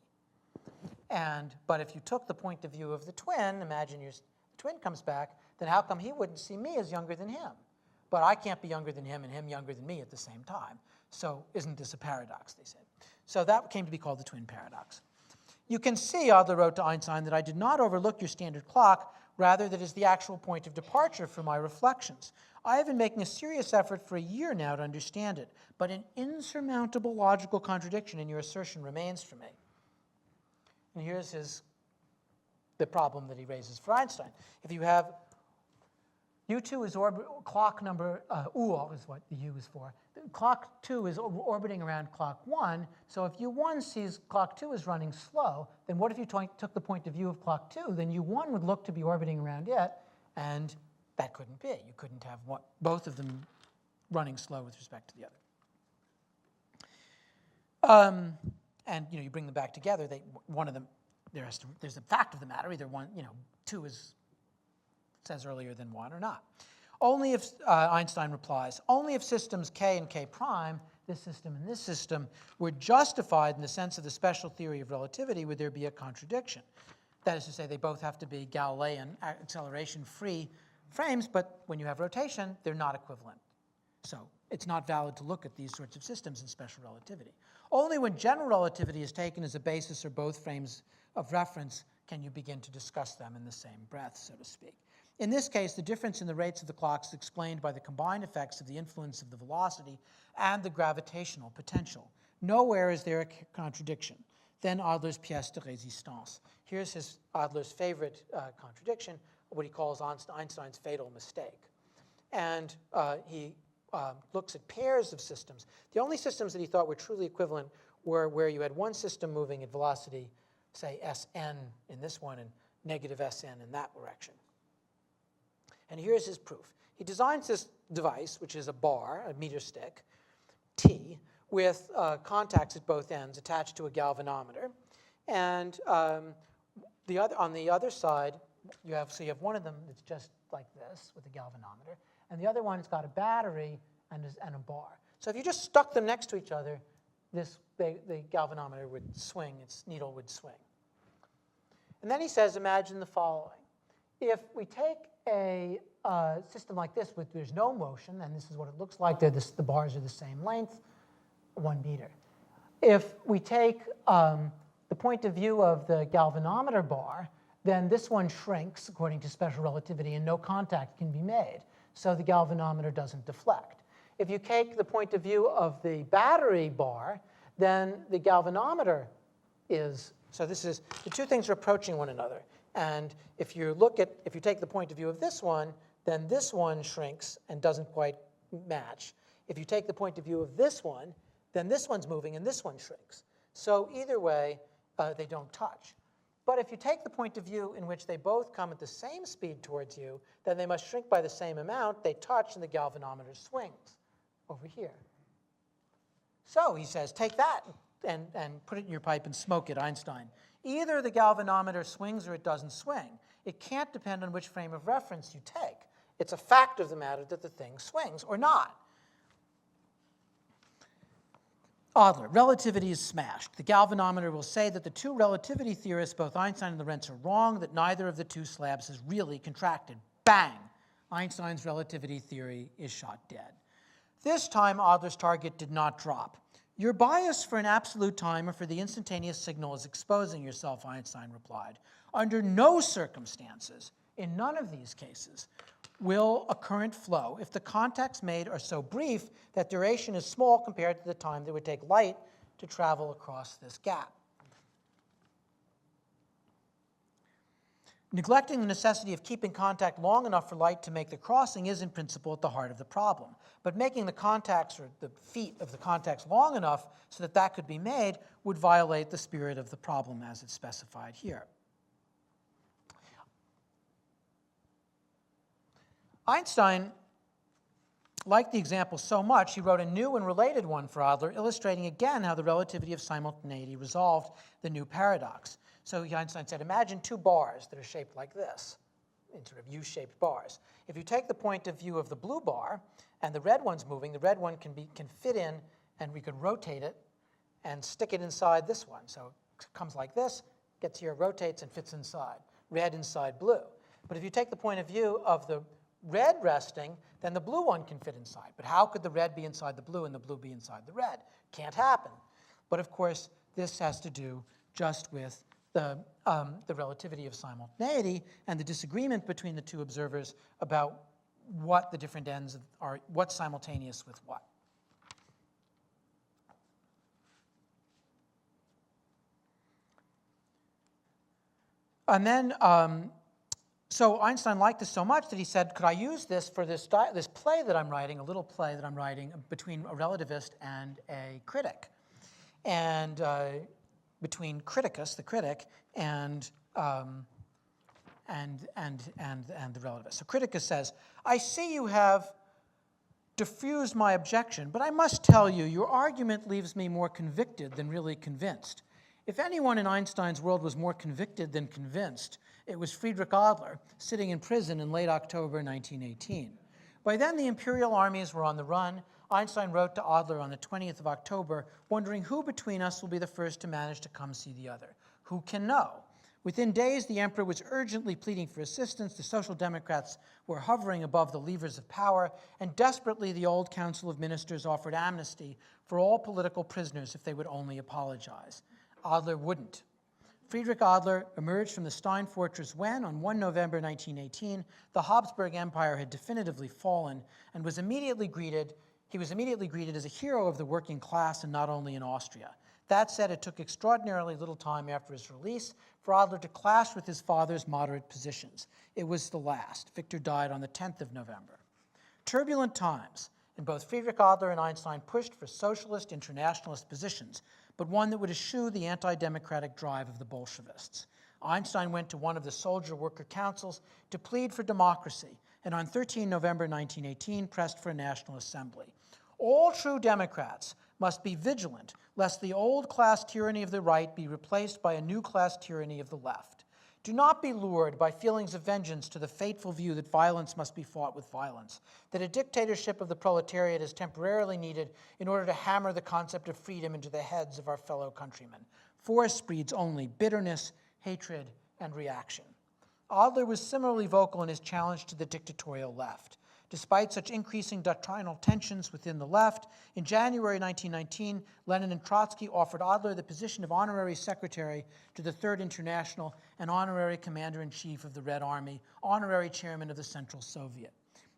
But if you took the point of view of the twin, imagine your twin comes back, then how come he wouldn't see me as younger than him? But I can't be younger than him and him younger than me at the same time. So isn't this a paradox, they said. So that came to be called the twin paradox. You can see, Adler wrote to Einstein, that I did not overlook your standard clock, rather that is the actual point of departure for my reflections. I have been making a serious effort for a year now to understand it, but an insurmountable logical contradiction in your assertion remains for me. And here's the problem that he raises for Einstein. If you have U2 is clock number, UR is what the U is for. Clock 2 is orbiting around clock 1, so if U1 sees clock 2 is running slow, then what if you took the point of view of clock 2? Then U1 would look to be orbiting around it, and that couldn't be. You couldn't have both of them running slow with respect to the other. And you bring them back together, one of them, there's a fact of the matter, either one, 2 says earlier than 1 or not. Only if, Einstein replies, only if systems K and K prime, this system and this system, were justified in the sense of the special theory of relativity would there be a contradiction. That is to say, they both have to be Galilean acceleration-free frames, but when you have rotation, they're not equivalent. So it's not valid to look at these sorts of systems in special relativity. Only when general relativity is taken as a basis or both frames of reference can you begin to discuss them in the same breath, so to speak. In this case, the difference in the rates of the clocks is explained by the combined effects of the influence of the velocity and the gravitational potential. Nowhere is there a contradiction. Then Adler's pièce de résistance. Here's Adler's favorite contradiction, what he calls Einstein's fatal mistake. And he looks at pairs of systems. The only systems that he thought were truly equivalent were where you had one system moving at velocity, say, Sn in this one and negative Sn in that direction. And here's his proof. He designs this device, which is a bar, a meter stick, T, with contacts at both ends attached to a galvanometer. And on the other side, you have one of them that's just like this with a galvanometer, and the other one's got a battery and a bar. So if you just stuck them next to each other, the galvanometer would swing, its needle would swing. And then he says, imagine the following. If we take a system like this, there's no motion, and this is what it looks like. The bars are the same length, 1 meter. If we take the point of view of the galvanometer bar, then this one shrinks according to special relativity, and no contact can be made, so the galvanometer doesn't deflect. If you take the point of view of the battery bar, then the galvanometer is, so the two things are approaching one another. And if you take the point of view of this one, then this one shrinks and doesn't quite match. If you take the point of view of this one, then this one's moving and this one shrinks. So either way, they don't touch. But if you take the point of view in which they both come at the same speed towards you, then they must shrink by the same amount. They touch and the galvanometer swings over here. So he says, take that and put it in your pipe and smoke it, Einstein. Either the galvanometer swings or it doesn't swing. It can't depend on which frame of reference you take. It's a fact of the matter that the thing swings or not. Adler, relativity is smashed. The galvanometer will say that the two relativity theorists, both Einstein and Lorentz, are wrong, that neither of the two slabs has really contracted. Bang! Einstein's relativity theory is shot dead. This time, Adler's target did not drop. Your bias for an absolute time or for the instantaneous signal is exposing yourself, Einstein replied. Under no circumstances, in none of these cases, will a current flow if the contacts made are so brief that duration is small compared to the time that would take light to travel across this gap. Neglecting the necessity of keeping contact long enough for light to make the crossing is in principle at the heart of the problem. But making the contacts or the feet of the contacts long enough so that that could be made would violate the spirit of the problem as it's specified here. Einstein liked the example so much, he wrote a new and related one for Adler, illustrating again how the relativity of simultaneity resolved the new paradox. So Einstein said, imagine two bars that are shaped like this, in sort of U-shaped bars. If you take the point of view of the blue bar, and the red one's moving, the red one can fit in, and we could rotate it and stick it inside this one. So it comes like this, gets here, rotates, and fits inside. Red inside blue. But if you take the point of view of the red resting, then the blue one can fit inside. But how could the red be inside the blue and the blue be inside the red? Can't happen. But of course, this has to do just with the relativity of simultaneity and the disagreement between the two observers about what the different ends are, what's simultaneous with what. And then, so Einstein liked this so much that he said, could I use this for this play that I'm writing, a little play that I'm writing between a relativist and a critic, and between criticus, the critic, and the relativist. So criticus says, I see you have diffused my objection, but I must tell you, your argument leaves me more convicted than really convinced. If anyone in Einstein's world was more convicted than convinced, it was Friedrich Adler, sitting in prison in late October 1918. By then, the imperial armies were on the run. Einstein wrote to Adler on the 20th of October, wondering who between us will be the first to manage to come see the other. Who can know? Within days, the emperor was urgently pleading for assistance. The Social Democrats were hovering above the levers of power, and desperately the old Council of Ministers offered amnesty for all political prisoners if they would only apologize. Adler wouldn't. Friedrich Adler emerged from the Stein fortress when, on 1 November 1918, the Habsburg Empire had definitively fallen and was immediately greeted as a hero of the working class, and not only in Austria. That said, it took extraordinarily little time after his release for Adler to clash with his father's moderate positions. It was the last. Victor died on the 10th of November. Turbulent times, and both Friedrich Adler and Einstein pushed for socialist internationalist positions, but one that would eschew the anti-democratic drive of the Bolshevists. Einstein went to one of the soldier worker councils to plead for democracy, and on 13 November 1918 pressed for a national assembly. All true Democrats must be vigilant lest the old class tyranny of the right be replaced by a new class tyranny of the left. Do not be lured by feelings of vengeance to the fateful view that violence must be fought with violence, that a dictatorship of the proletariat is temporarily needed in order to hammer the concept of freedom into the heads of our fellow countrymen. Force breeds only bitterness, hatred, and reaction. Adler was similarly vocal in his challenge to the dictatorial left. Despite such increasing doctrinal tensions within the left, in January 1919, Lenin and Trotsky offered Adler the position of honorary secretary to the Third International and honorary commander-in-chief of the Red Army, honorary chairman of the Central Soviet.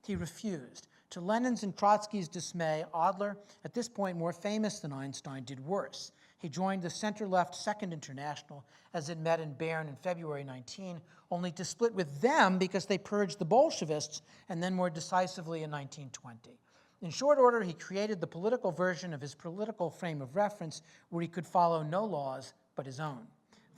He refused. To Lenin's and Trotsky's dismay, Adler, at this point more famous than Einstein, did worse. He joined the center-left Second International as it met in Bern in February 19, only to split with them because they purged the Bolshevists, and then more decisively in 1920. In short order, he created the political version of his political frame of reference where he could follow no laws but his own.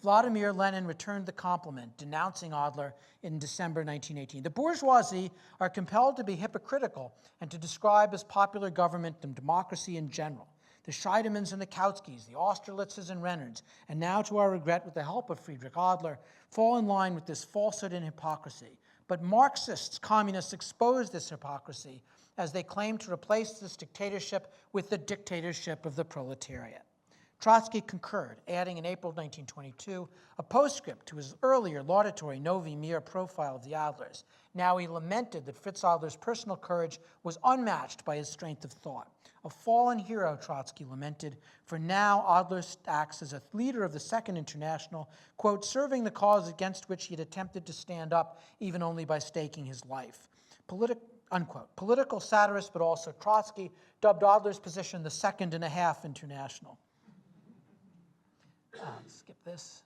Vladimir Lenin returned the compliment, denouncing Adler in December 1918. The bourgeoisie are compelled to be hypocritical and to describe as popular government and democracy in general. The Scheidemans and the Kautskys, the Austerlitzes and Renners, and now, to our regret, with the help of Friedrich Adler, fall in line with this falsehood and hypocrisy. But Marxists, communists expose this hypocrisy as they claimed to replace this dictatorship with the dictatorship of the proletariat. Trotsky concurred, adding in April 1922 a postscript to his earlier laudatory Novi Mir profile of the Adlers. Now he lamented that Fritz Adler's personal courage was unmatched by his strength of thought. A fallen hero, Trotsky lamented, for now Adler acts as a leader of the Second International, quote, serving the cause against which he had attempted to stand up even only by staking his life. Unquote. Political satirist, but also Trotsky, dubbed Adler's position the Second and a Half International. Skip this.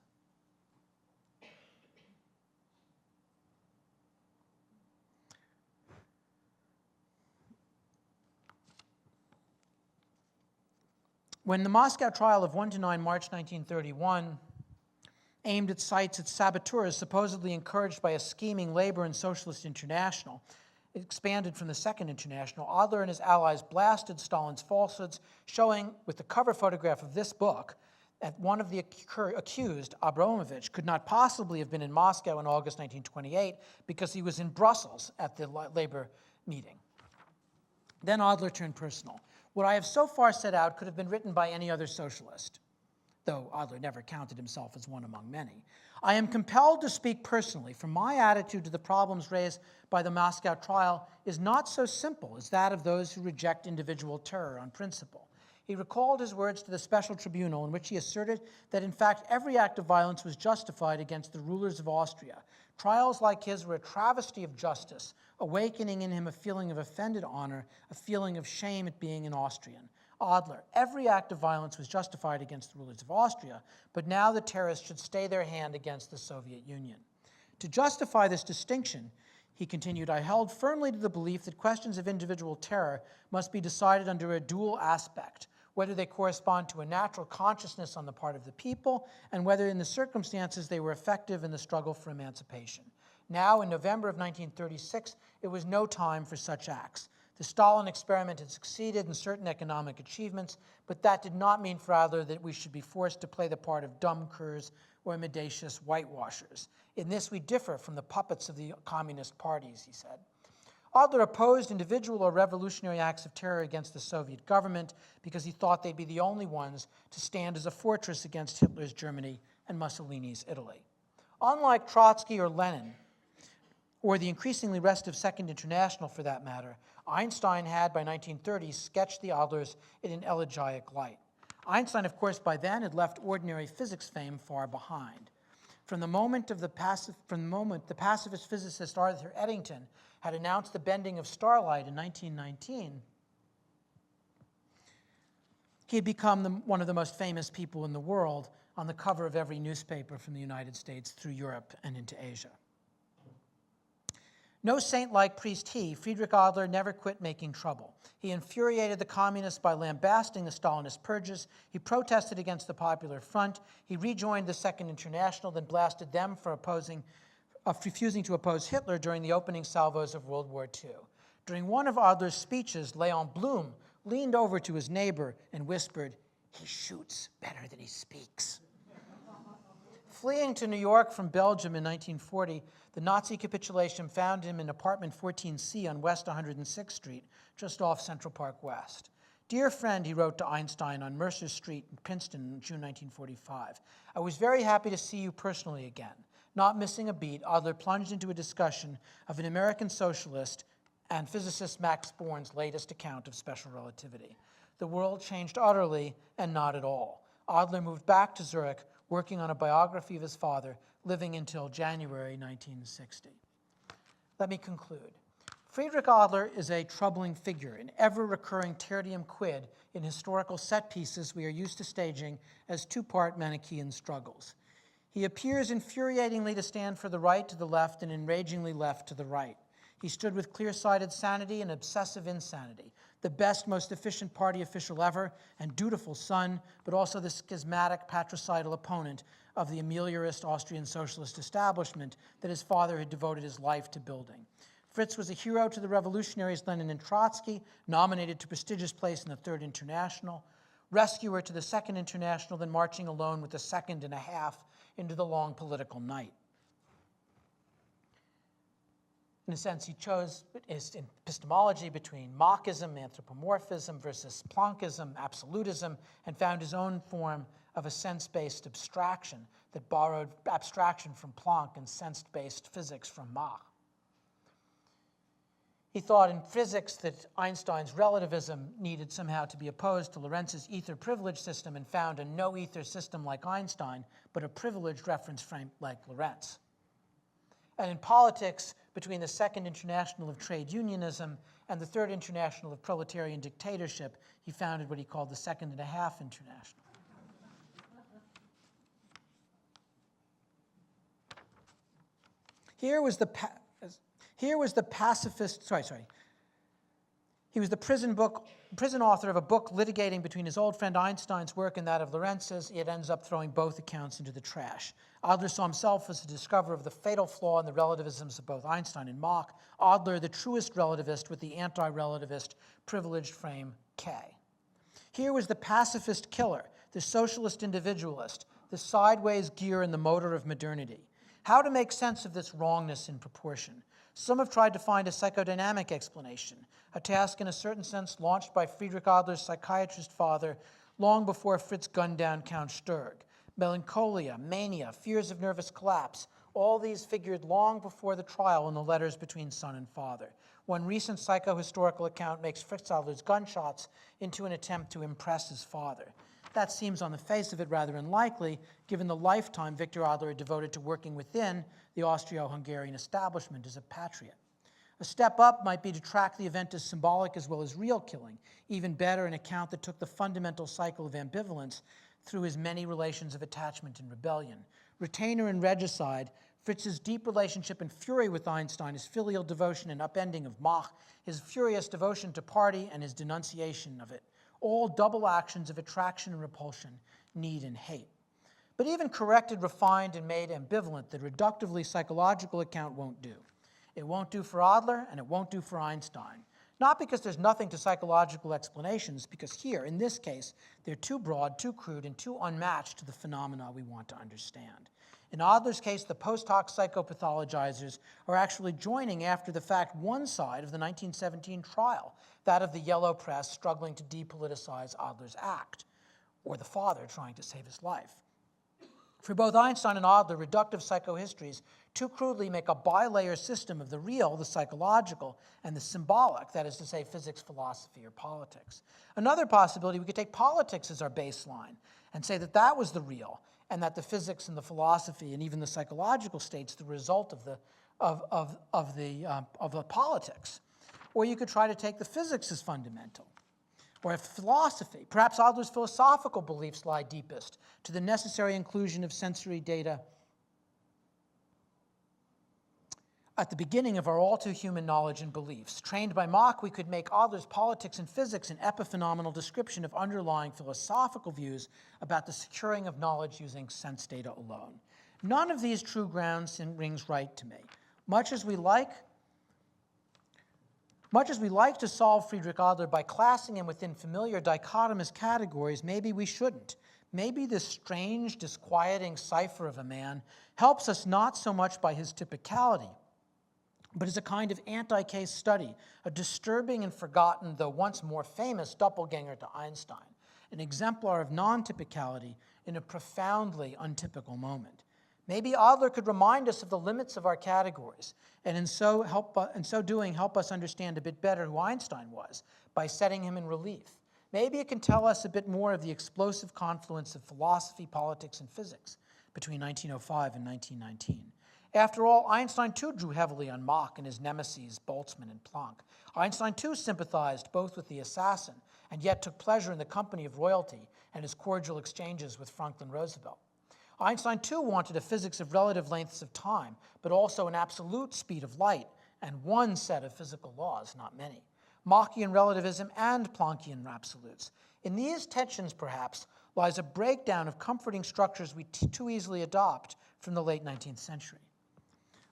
When the Moscow trial of 1 to 9 March 1931 aimed its sights at saboteurs supposedly encouraged by a scheming labor and socialist international, it expanded from the Second International, Adler and his allies blasted Stalin's falsehoods, showing, with the cover photograph of this book, that one of the accused, Abramovich, could not possibly have been in Moscow in August 1928 because he was in Brussels at the labor meeting. Then Adler turned personal. What I have so far set out could have been written by any other socialist, though Adler never counted himself as one among many. I am compelled to speak personally, for my attitude to the problems raised by the Moscow trial is not so simple as that of those who reject individual terror on principle. He recalled his words to the special tribunal in which he asserted that, in fact, every act of violence was justified against the rulers of Austria. Trials like his were a travesty of justice, awakening in him a feeling of offended honor, a feeling of shame at being an Austrian. Adler, every act of violence was justified against the rulers of Austria, but now the terrorists should stay their hand against the Soviet Union. To justify this distinction, he continued, I held firmly to the belief that questions of individual terror must be decided under a dual aspect, whether they correspond to a natural consciousness on the part of the people, and whether in the circumstances they were effective in the struggle for emancipation. Now, in November of 1936, it was no time for such acts. The Stalin experiment had succeeded in certain economic achievements, but that did not mean for Adler that we should be forced to play the part of dumb curs or mendacious whitewashers. In this, we differ from the puppets of the communist parties, he said. Adler opposed individual or revolutionary acts of terror against the Soviet government because he thought they'd be the only ones to stand as a fortress against Hitler's Germany and Mussolini's Italy. Unlike Trotsky or Lenin, or the increasingly restive Second International for that matter, Einstein had, by 1930, sketched the Adlers in an elegiac light. Einstein, of course, by then had left ordinary physics fame far behind. From the moment the pacifist physicist Arthur Eddington had announced the bending of starlight in 1919, he had become one of the most famous people in the world on the cover of every newspaper from the United States through Europe and into Asia. No saint-like priest Friedrich Adler never quit making trouble. He infuriated the communists by lambasting the Stalinist purges. He protested against the Popular Front. He rejoined the Second International, then blasted them for refusing to oppose Hitler during the opening salvos of World War II. During one of Adler's speeches, Léon Blum leaned over to his neighbor and whispered, "He shoots better than he speaks." Fleeing to New York from Belgium in 1940, the Nazi capitulation found him in apartment 14C on West 106th Street, just off Central Park West. Dear friend, he wrote to Einstein on Mercer Street in Princeton in June 1945, I was very happy to see you personally again. Not missing a beat, Adler plunged into a discussion of an American socialist and physicist Max Born's latest account of special relativity. The world changed utterly and not at all. Adler moved back to Zurich, working on a biography of his father, living until January 1960. Let me conclude. Friedrich Adler is a troubling figure, an ever-recurring tertium quid in historical set pieces we are used to staging as two-part Manichaean struggles. He appears infuriatingly to stand for the right to the left and enragingly left to the right. He stood with clear-sighted sanity and obsessive insanity, the best, most efficient party official ever and dutiful son, but also the schismatic, patricidal opponent of the ameliorist Austrian socialist establishment that his father had devoted his life to building. Fritz was a hero to the revolutionaries Lenin and Trotsky, nominated to prestigious place in the Third International, rescuer to the Second International, then marching alone with the Second and a Half into the long political night. In a sense, he chose his epistemology between Machism, anthropomorphism, versus Planchism, absolutism, and found his own form of a sense-based abstraction that borrowed abstraction from Planck and sense-based physics from Mach. He thought in physics that Einstein's relativism needed somehow to be opposed to Lorentz's ether privilege system, and found a no-ether system like Einstein, but a privileged reference frame like Lorentz. And in politics, between the Second International of Trade Unionism and the Third International of Proletarian Dictatorship, he founded what he called the Second and a Half International. He was the prison author of a book litigating between his old friend Einstein's work and that of Lorentz's. It ends up throwing both accounts into the trash. Adler saw himself as the discoverer of the fatal flaw in the relativisms of both Einstein and Mach. Adler, the truest relativist with the anti-relativist privileged frame K. Here was the pacifist killer, the socialist individualist, the sideways gear in the motor of modernity. How to make sense of this wrongness in proportion? Some have tried to find a psychodynamic explanation, a task in a certain sense launched by Friedrich Adler's psychiatrist father long before Fritz gunned down Count Sturg. Melancholia, mania, fears of nervous collapse, all these figured long before the trial in the letters between son and father. One recent psychohistorical account makes Fritz Adler's gunshots into an attempt to impress his father. That seems on the face of it rather unlikely, given the lifetime Victor Adler had devoted to working within the Austro-Hungarian establishment as a patriot. A step up might be to track the event as symbolic as well as real killing, even better an account that took the fundamental cycle of ambivalence through his many relations of attachment and rebellion. Retainer and regicide, Fritz's deep relationship and fury with Einstein, his filial devotion and upending of Mach, his furious devotion to party and his denunciation of it. All double actions of attraction and repulsion, need and hate. But even corrected, refined, and made ambivalent, the reductively psychological account won't do. It won't do for Adler, and it won't do for Einstein. Not because there's nothing to psychological explanations, because here, in this case, they're too broad, too crude, and too unmatched to the phenomena we want to understand. In Adler's case, the post hoc psychopathologizers are actually joining after the fact one side of the 1917 trial, that of the yellow press struggling to depoliticize Adler's act, or the father trying to save his life. For both Einstein and Adler, reductive psychohistories too crudely make a bi-layer system of the real, the psychological, and the symbolic, that is to say, physics, philosophy, or politics. Another possibility, we could take politics as our baseline and say that that was the real, and that the physics and the philosophy and even the psychological state's the result of the politics. Or you could try to take the physics as fundamental, or if philosophy. Perhaps Adler's philosophical beliefs lie deepest to the necessary inclusion of sensory data at the beginning of our all-too-human knowledge and beliefs. Trained by Mach, we could make Adler's politics and physics an epiphenomenal description of underlying philosophical views about the securing of knowledge using sense data alone. None of these true grounds rings right to me. Much as we like to solve Friedrich Adler by classing him within familiar dichotomous categories, maybe we shouldn't. Maybe this strange, disquieting cipher of a man helps us not so much by his typicality, but as a kind of anti-case study, a disturbing and forgotten, though once more famous, doppelganger to Einstein, an exemplar of non-typicality in a profoundly untypical moment. Maybe Adler could remind us of the limits of our categories, and in so doing help us understand a bit better who Einstein was by setting him in relief. Maybe it can tell us a bit more of the explosive confluence of philosophy, politics, and physics between 1905 and 1919. After all, Einstein too drew heavily on Mach and his nemeses, Boltzmann and Planck. Einstein too sympathized both with the assassin and yet took pleasure in the company of royalty and his cordial exchanges with Franklin Roosevelt. Einstein too wanted a physics of relative lengths of time, but also an absolute speed of light and one set of physical laws, not many. Machian relativism and Planckian absolutes. In these tensions, perhaps, lies a breakdown of comforting structures we too easily adopt from the late 19th century.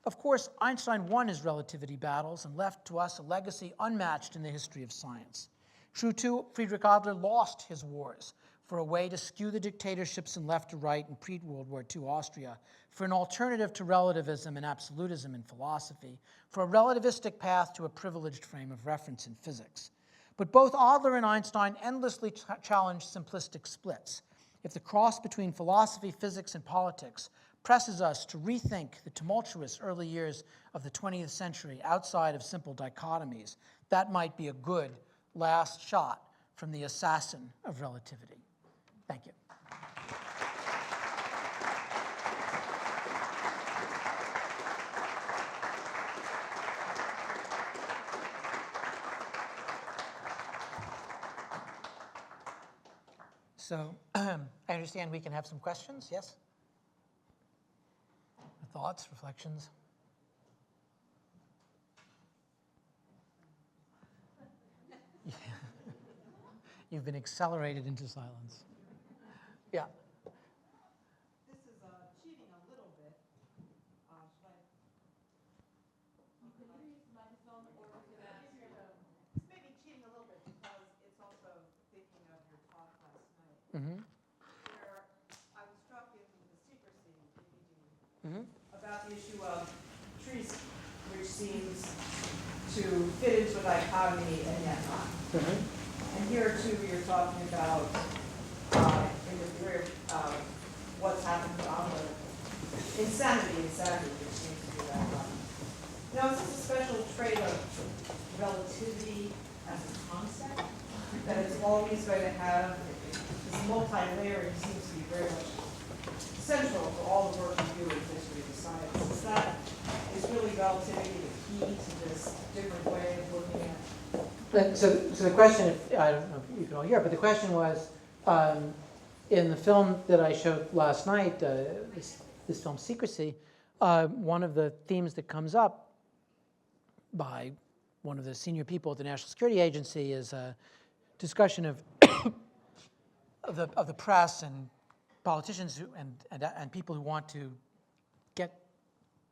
Of course, Einstein won his relativity battles and left to us a legacy unmatched in the history of science. True, too, Friedrich Adler lost his wars, for a way to skew the dictatorships in left to right in pre-World War II Austria, for an alternative to relativism and absolutism in philosophy, for a relativistic path to a privileged frame of reference in physics. But both Adler and Einstein endlessly challenged simplistic splits. If the cross between philosophy, physics, and politics presses us to rethink the tumultuous early years of the 20th century outside of simple dichotomies, that might be a good last shot from the assassin of relativity. Thank you. So I understand we can have some questions, yes? Thoughts, reflections? Yeah. You've been accelerated into silence. Yeah. This is cheating a little bit. Should I? Could you use the microphone or was it It's maybe cheating a little bit because it's also thinking of your talk last night, where I was struck in the secrecy, Eugene, about the issue of trees, which seems to fit into a dichotomy and yet not. And here too, you're talking about in the career what's happened to Adler. Insanity, which seems to be that one. Now, is this a special trait of relativity as a concept? That it's always going to have this multi-layering seems to be very much central for all the work you do in history of science. Is really relativity the key to this different way of looking at? So the question, I don't know if you can all hear, but the question was, in the film that I showed last night, this film Secrecy, one of the themes that comes up by one of the senior people at the National Security Agency is a discussion of of the press and politicians and people who want to get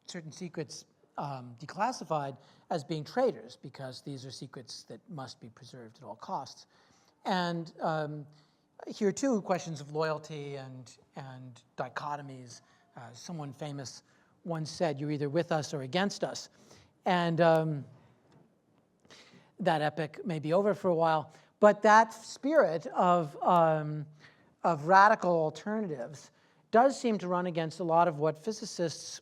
certain secrets declassified as being traitors because these are secrets that must be preserved at all costs. And here too, questions of loyalty and dichotomies. Someone famous once said, "You're either with us or against us." And that epic may be over for a while, but that spirit of radical alternatives does seem to run against a lot of what physicists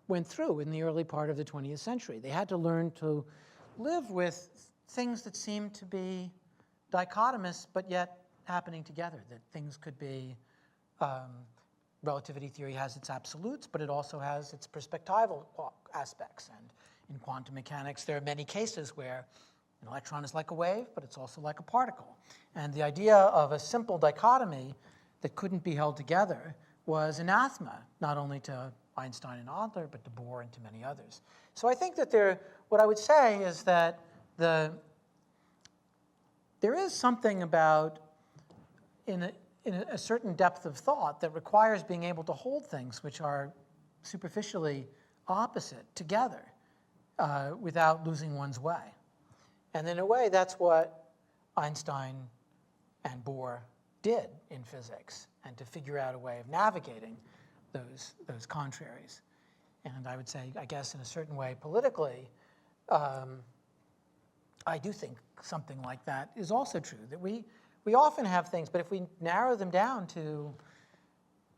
went through in the early part of the 20th century. They had to learn to live with things that seemed to be dichotomous, but yet happening together, that things could be, relativity theory has its absolutes, but it also has its perspectival aspects. And in quantum mechanics, there are many cases where an electron is like a wave, but it's also like a particle. And the idea of a simple dichotomy that couldn't be held together was anathema, not only to Einstein and Adler, but to Bohr and to many others. So I think that what I would say is that there is something about, in a certain depth of thought, that requires being able to hold things which are superficially opposite together without losing one's way. And in a way, that's what Einstein and Bohr did in physics, and to figure out a way of navigating those contraries. And I would say, I guess in a certain way, politically, I do think something like that is also true, that we often have things, but if we narrow them down to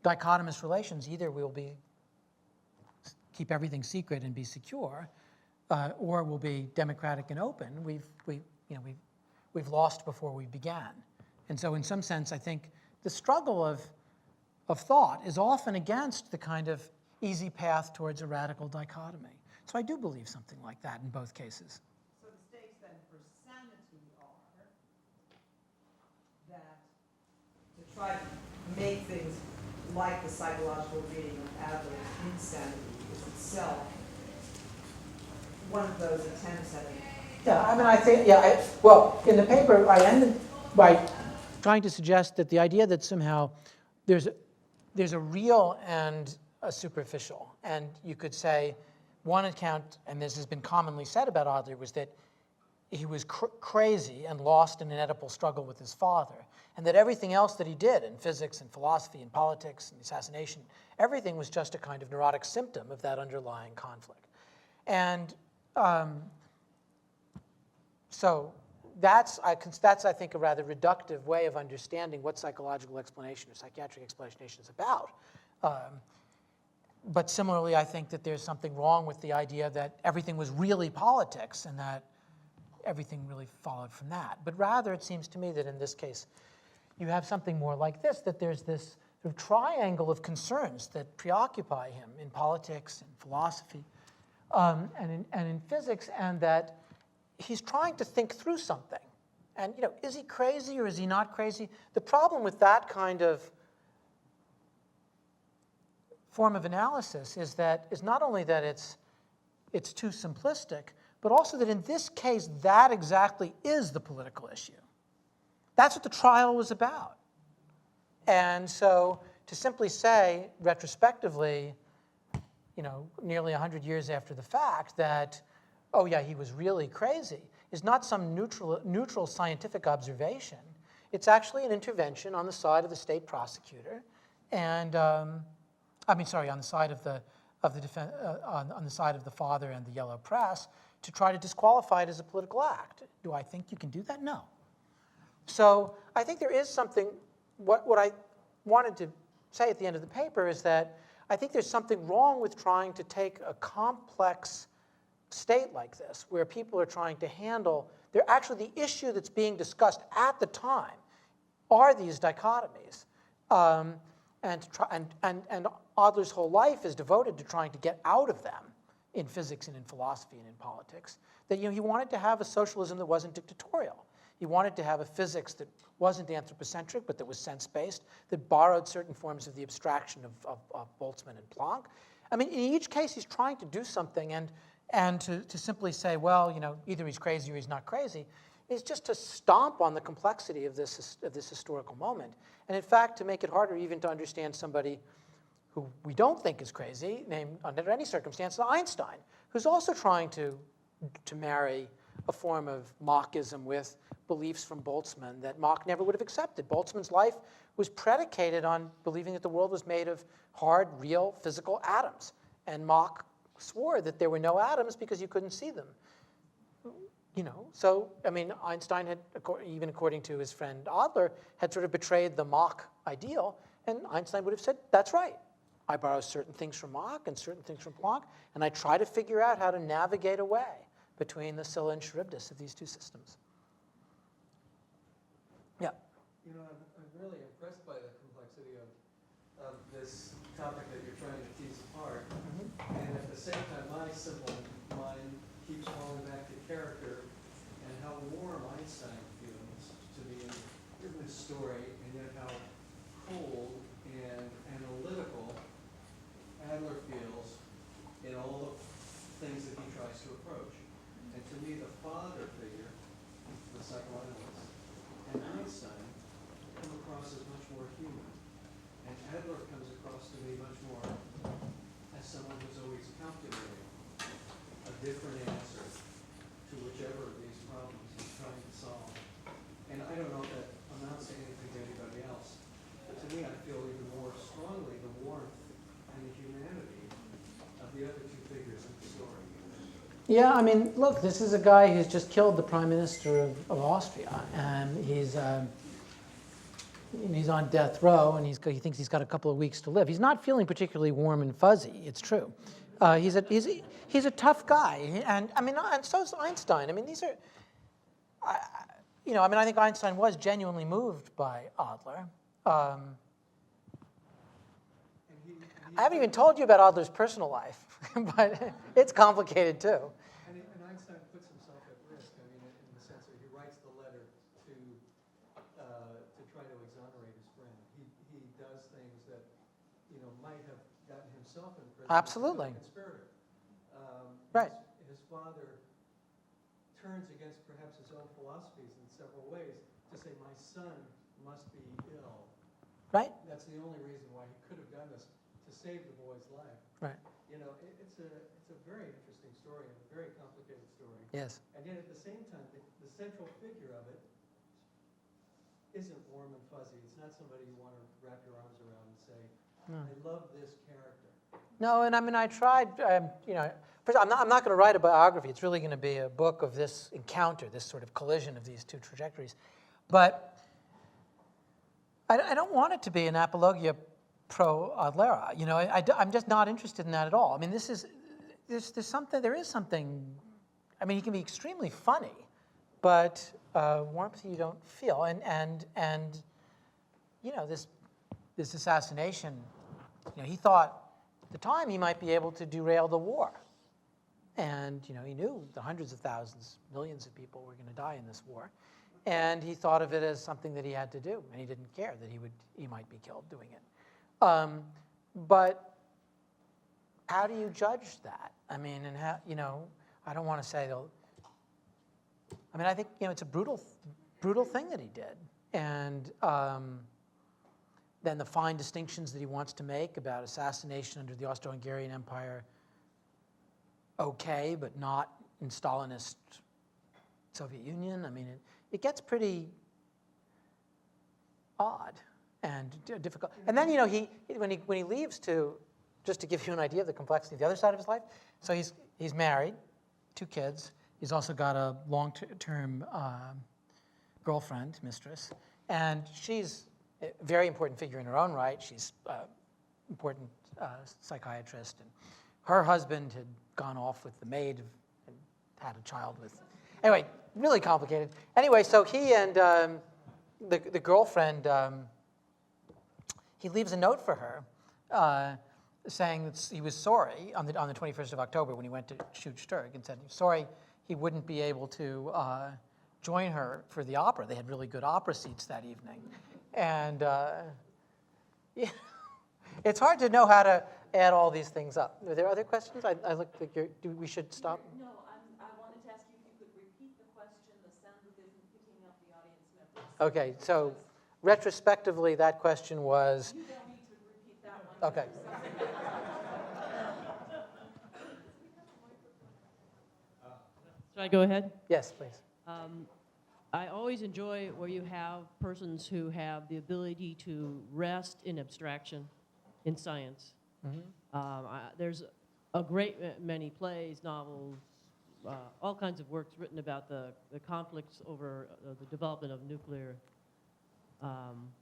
dichotomous relations, either we'll keep everything secret and be secure, or we'll be democratic and open. We've lost before we began. And so in some sense, I think the struggle of thought is often against the kind of easy path towards a radical dichotomy. So I do believe something like that in both cases. So the stakes then for sanity are that to try to make things like the psychological reading of Adler's insanity is itself one of those attempts at it. Yeah, I mean, I think, yeah, well, in the paper, I ended by trying to suggest that the idea that somehow there's a real and a superficial. And you could say one account, and this has been commonly said about Adler, was that he was crazy and lost in an Oedipal struggle with his father, and that everything else that he did in physics and philosophy and politics and assassination, everything was just a kind of neurotic symptom of that underlying conflict. And so that's, I think, a rather reductive way of understanding what psychological explanation or psychiatric explanation is about. But similarly, I think that there's something wrong with the idea that everything was really politics and that everything really followed from that. But rather, it seems to me that in this case, you have something more like this, that there's this sort of triangle of concerns that preoccupy him in politics and philosophy and in physics, and that he's trying to think through something. And, is he crazy or is he not crazy? The problem with that kind of form of analysis is not only that it's too simplistic, but also that in this case, that exactly is the political issue. That's what the trial was about. And so to simply say, retrospectively, nearly 100 years after the fact, that, oh yeah, he was really crazy, is not some neutral scientific observation. It's actually an intervention on the side of the state prosecutor, and on the side of on the side of the father and the yellow press, to try to disqualify it as a political act. Do I think you can do that? No. So I think there is something. What I wanted to say at the end of the paper is that I think there's something wrong with trying to take a complex state like this, where people are trying to handle, they're actually the issue that's being discussed at the time are these dichotomies. And Adler's whole life is devoted to trying to get out of them in physics and in philosophy and in politics. That he wanted to have a socialism that wasn't dictatorial. He wanted to have a physics that wasn't anthropocentric, but that was sense-based, that borrowed certain forms of the abstraction of Boltzmann and Planck. I mean, in each case, he's trying to do something, and to simply say, well, either he's crazy or he's not crazy, is just to stomp on the complexity of this historical moment. And in fact, to make it harder even to understand somebody who we don't think is crazy, named under any circumstance, Einstein, who's also trying to marry a form of Machism with beliefs from Boltzmann that Mach never would have accepted. Boltzmann's life was predicated on believing that the world was made of hard, real, physical atoms. And Mach swore that there were no atoms because you couldn't see them. So, I mean, Einstein had, even according to his friend Adler, had sort of betrayed the Mach ideal, and Einstein would have said, that's right. I borrow certain things from Mach and certain things from Planck, and I try to figure out how to navigate a way between the Scylla and Charybdis of these two systems. Yeah. I'm really impressed by the complexity of this topic that you're trying to tease apart. Mm-hmm. And at the same time, my simple mind keeps falling back to character and how warm Einstein feels to me in this story, and yet how cold and analytical Adler feels in all the things that he tries to approach. And to me, the father figure, the psychoanalyst, and Einstein come across as much more human. And Adler comes across to me much more as someone who's always calculating a different answer to whichever of these problems he's trying to solve. And I don't know if that amounts to anything to anybody else, but to me I feel even more strongly the warmth and the humanity of the other two figures in the story. Yeah, I mean, look, this is a guy who's just killed the prime minister of Austria, and he's on death row, and he thinks he's got a couple of weeks to live. He's not feeling particularly warm and fuzzy. It's true. He's a tough guy, and I mean, and so is Einstein. I mean, these are, I think Einstein was genuinely moved by Adler. I haven't even told you about Adler's personal life, but it's complicated too. And Einstein puts himself at risk. I mean, in the sense that he writes the letter to try to exonerate his friend. He does things that might have gotten himself in prison. Absolutely. As a conspirator. Right. His father turns against perhaps his own philosophies in several ways to say, my son must be ill. Right. That's the only reason why he could have done this, to save the boy's life. Right. you know, it's a very interesting story and a very complicated story. Yes. And yet at the same time, the central figure of it isn't warm and fuzzy. It's not somebody you want to wrap your arms around and say, I love this character. No, and I mean, I tried, you know, first, I'm not going to write a biography. It's really going to be a book of this encounter, this sort of collision of these two trajectories. But I don't want it to be an apologia pro Adlera. You know, I'm just not interested in that at all. I mean, there is something, I mean, he can be extremely funny, but warmth you don't feel. And you know, this assassination, you know, he thought at the time he might be able to derail the war. And, you know, he knew the hundreds of thousands, millions of people were going to die in this war. And he thought of it as something that he had to do, and he didn't care that he might be killed doing it. But how do you judge that? I mean, and how, you know, I don't want to say they'll. I mean, I think, you know, it's a brutal thing that he did, and then the fine distinctions that he wants to make about assassination under the Austro-Hungarian Empire. Okay, but not in Stalinist Soviet Union. I mean, it gets pretty odd and difficult. And then, you know, when he leaves just to give you an idea of the complexity of the other side of his life. So he's married, 2 kids. He's also got a long-term girlfriend, mistress, and she's a very important figure in her own right. She's an important psychiatrist, and her husband had gone off with the maid and had a child with. Anyway, really complicated. Anyway, so he and the girlfriend, he leaves a note for her saying that he was sorry on the 21st of October when he went to shoot Sturg, and said he was sorry he wouldn't be able to join her for the opera. They had really good opera seats that evening. And yeah, it's hard to know how to add all these things up. Are there other questions? I look like we should stop. No, I wanted to ask you if you could repeat the question. The sound isn't picking up the audience members. Okay, so retrospectively, that question was. You don't need to repeat that one. Okay. Should I go ahead? Yes, please. I always enjoy where you have persons who have the ability to rest in abstraction in science. Mm-hmm. There's a great many plays, novels, all kinds of works written about the conflicts over the development of nuclear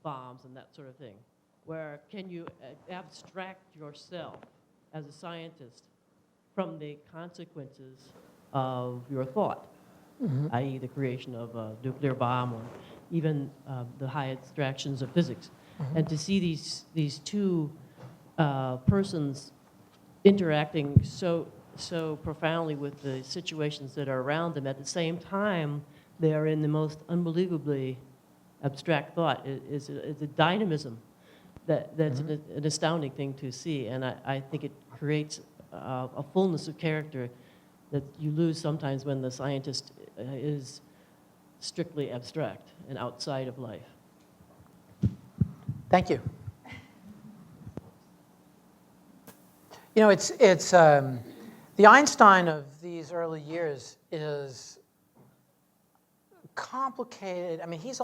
bombs and that sort of thing. Where can you abstract yourself as a scientist from the consequences of your thought, i.e. the creation of a nuclear bomb or even the high abstractions of physics. And to see these two persons interacting so profoundly with the situations that are around them, at the same time they are in the most unbelievably abstract thought. It's a dynamism that's an astounding thing to see, and I think it creates a fullness of character that you lose sometimes when the scientist is strictly abstract and outside of life. Thank you. You know, it's the Einstein of these early years is complicated. I mean, he's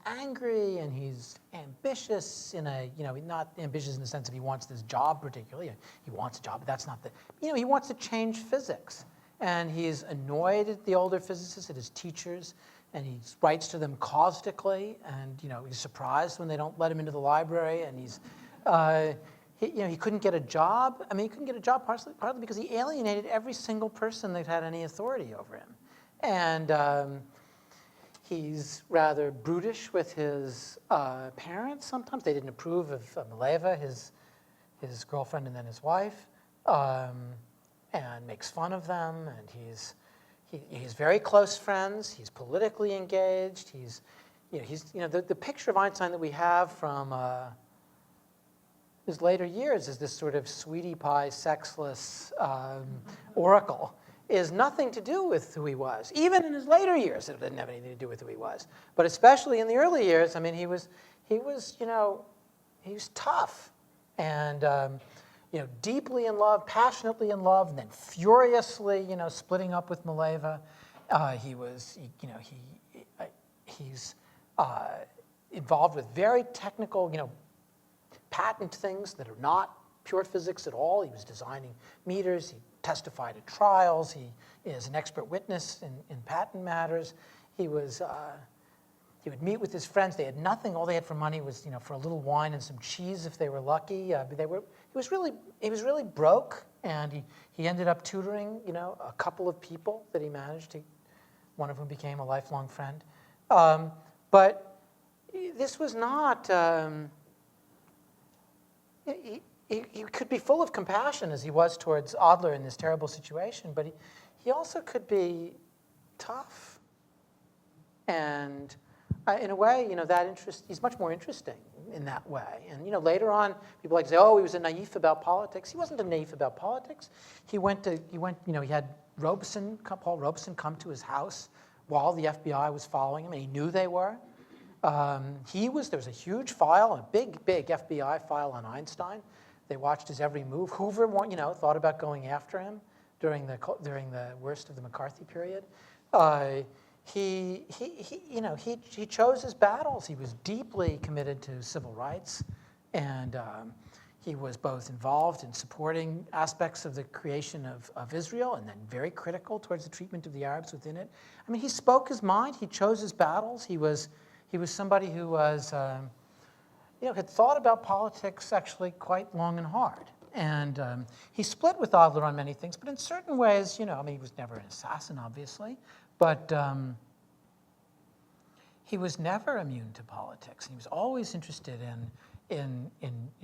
angry and he's ambitious in a, you know, not ambitious in the sense of he wants this job particularly. He wants a job, but that's not the, you know, he wants to change physics. And he's annoyed at the older physicists, at his teachers, and he writes to them caustically, and, you know, he's surprised when they don't let him into the library, and he's, he couldn't get a job. I mean, he couldn't get a job partly because he alienated every single person that had any authority over him. And he's rather brutish with his parents sometimes. They didn't approve of Mileva, his girlfriend and then his wife, and makes fun of them. And he's very close friends. He's politically engaged. The picture of Einstein that we have from his later years is this sort of sweetie pie, sexless oracle. Is nothing to do with who he was. Even in his later years, it didn't have anything to do with who he was. But especially in the early years, I mean, he was tough. And, deeply in love, passionately in love, and then furiously, splitting up with Mileva. He's involved with very technical, patent things that are not pure physics at all. He was designing meters. He testified at trials. He is an expert witness in patent matters. He would meet with his friends. They had nothing. All they had for money was, for a little wine and some cheese if they were lucky. He was really broke, and he ended up tutoring, a couple of people that he managed to. One of whom became a lifelong friend. But this was not. He could be full of compassion as he was towards Adler in this terrible situation, but he also could be tough. And in a way, he's much more interesting in that way. And later on, people like to say, "Oh, he was a naif about politics." He wasn't a naif about politics. He had Paul Robeson come to his house while the FBI was following him, and he knew they were. There was a huge file, a big FBI file on Einstein. They watched his every move. Hoover, thought about going after him during the worst of the McCarthy period. He chose his battles. He was deeply committed to civil rights, and he was both involved in supporting aspects of the creation of Israel, and then very critical towards the treatment of the Arabs within it. I mean, he spoke his mind. He chose his battles. He was somebody who was, had thought about politics actually quite long and hard. And he split with Adler on many things, but in certain ways, he was never an assassin, obviously, but he was never immune to politics. He was always interested in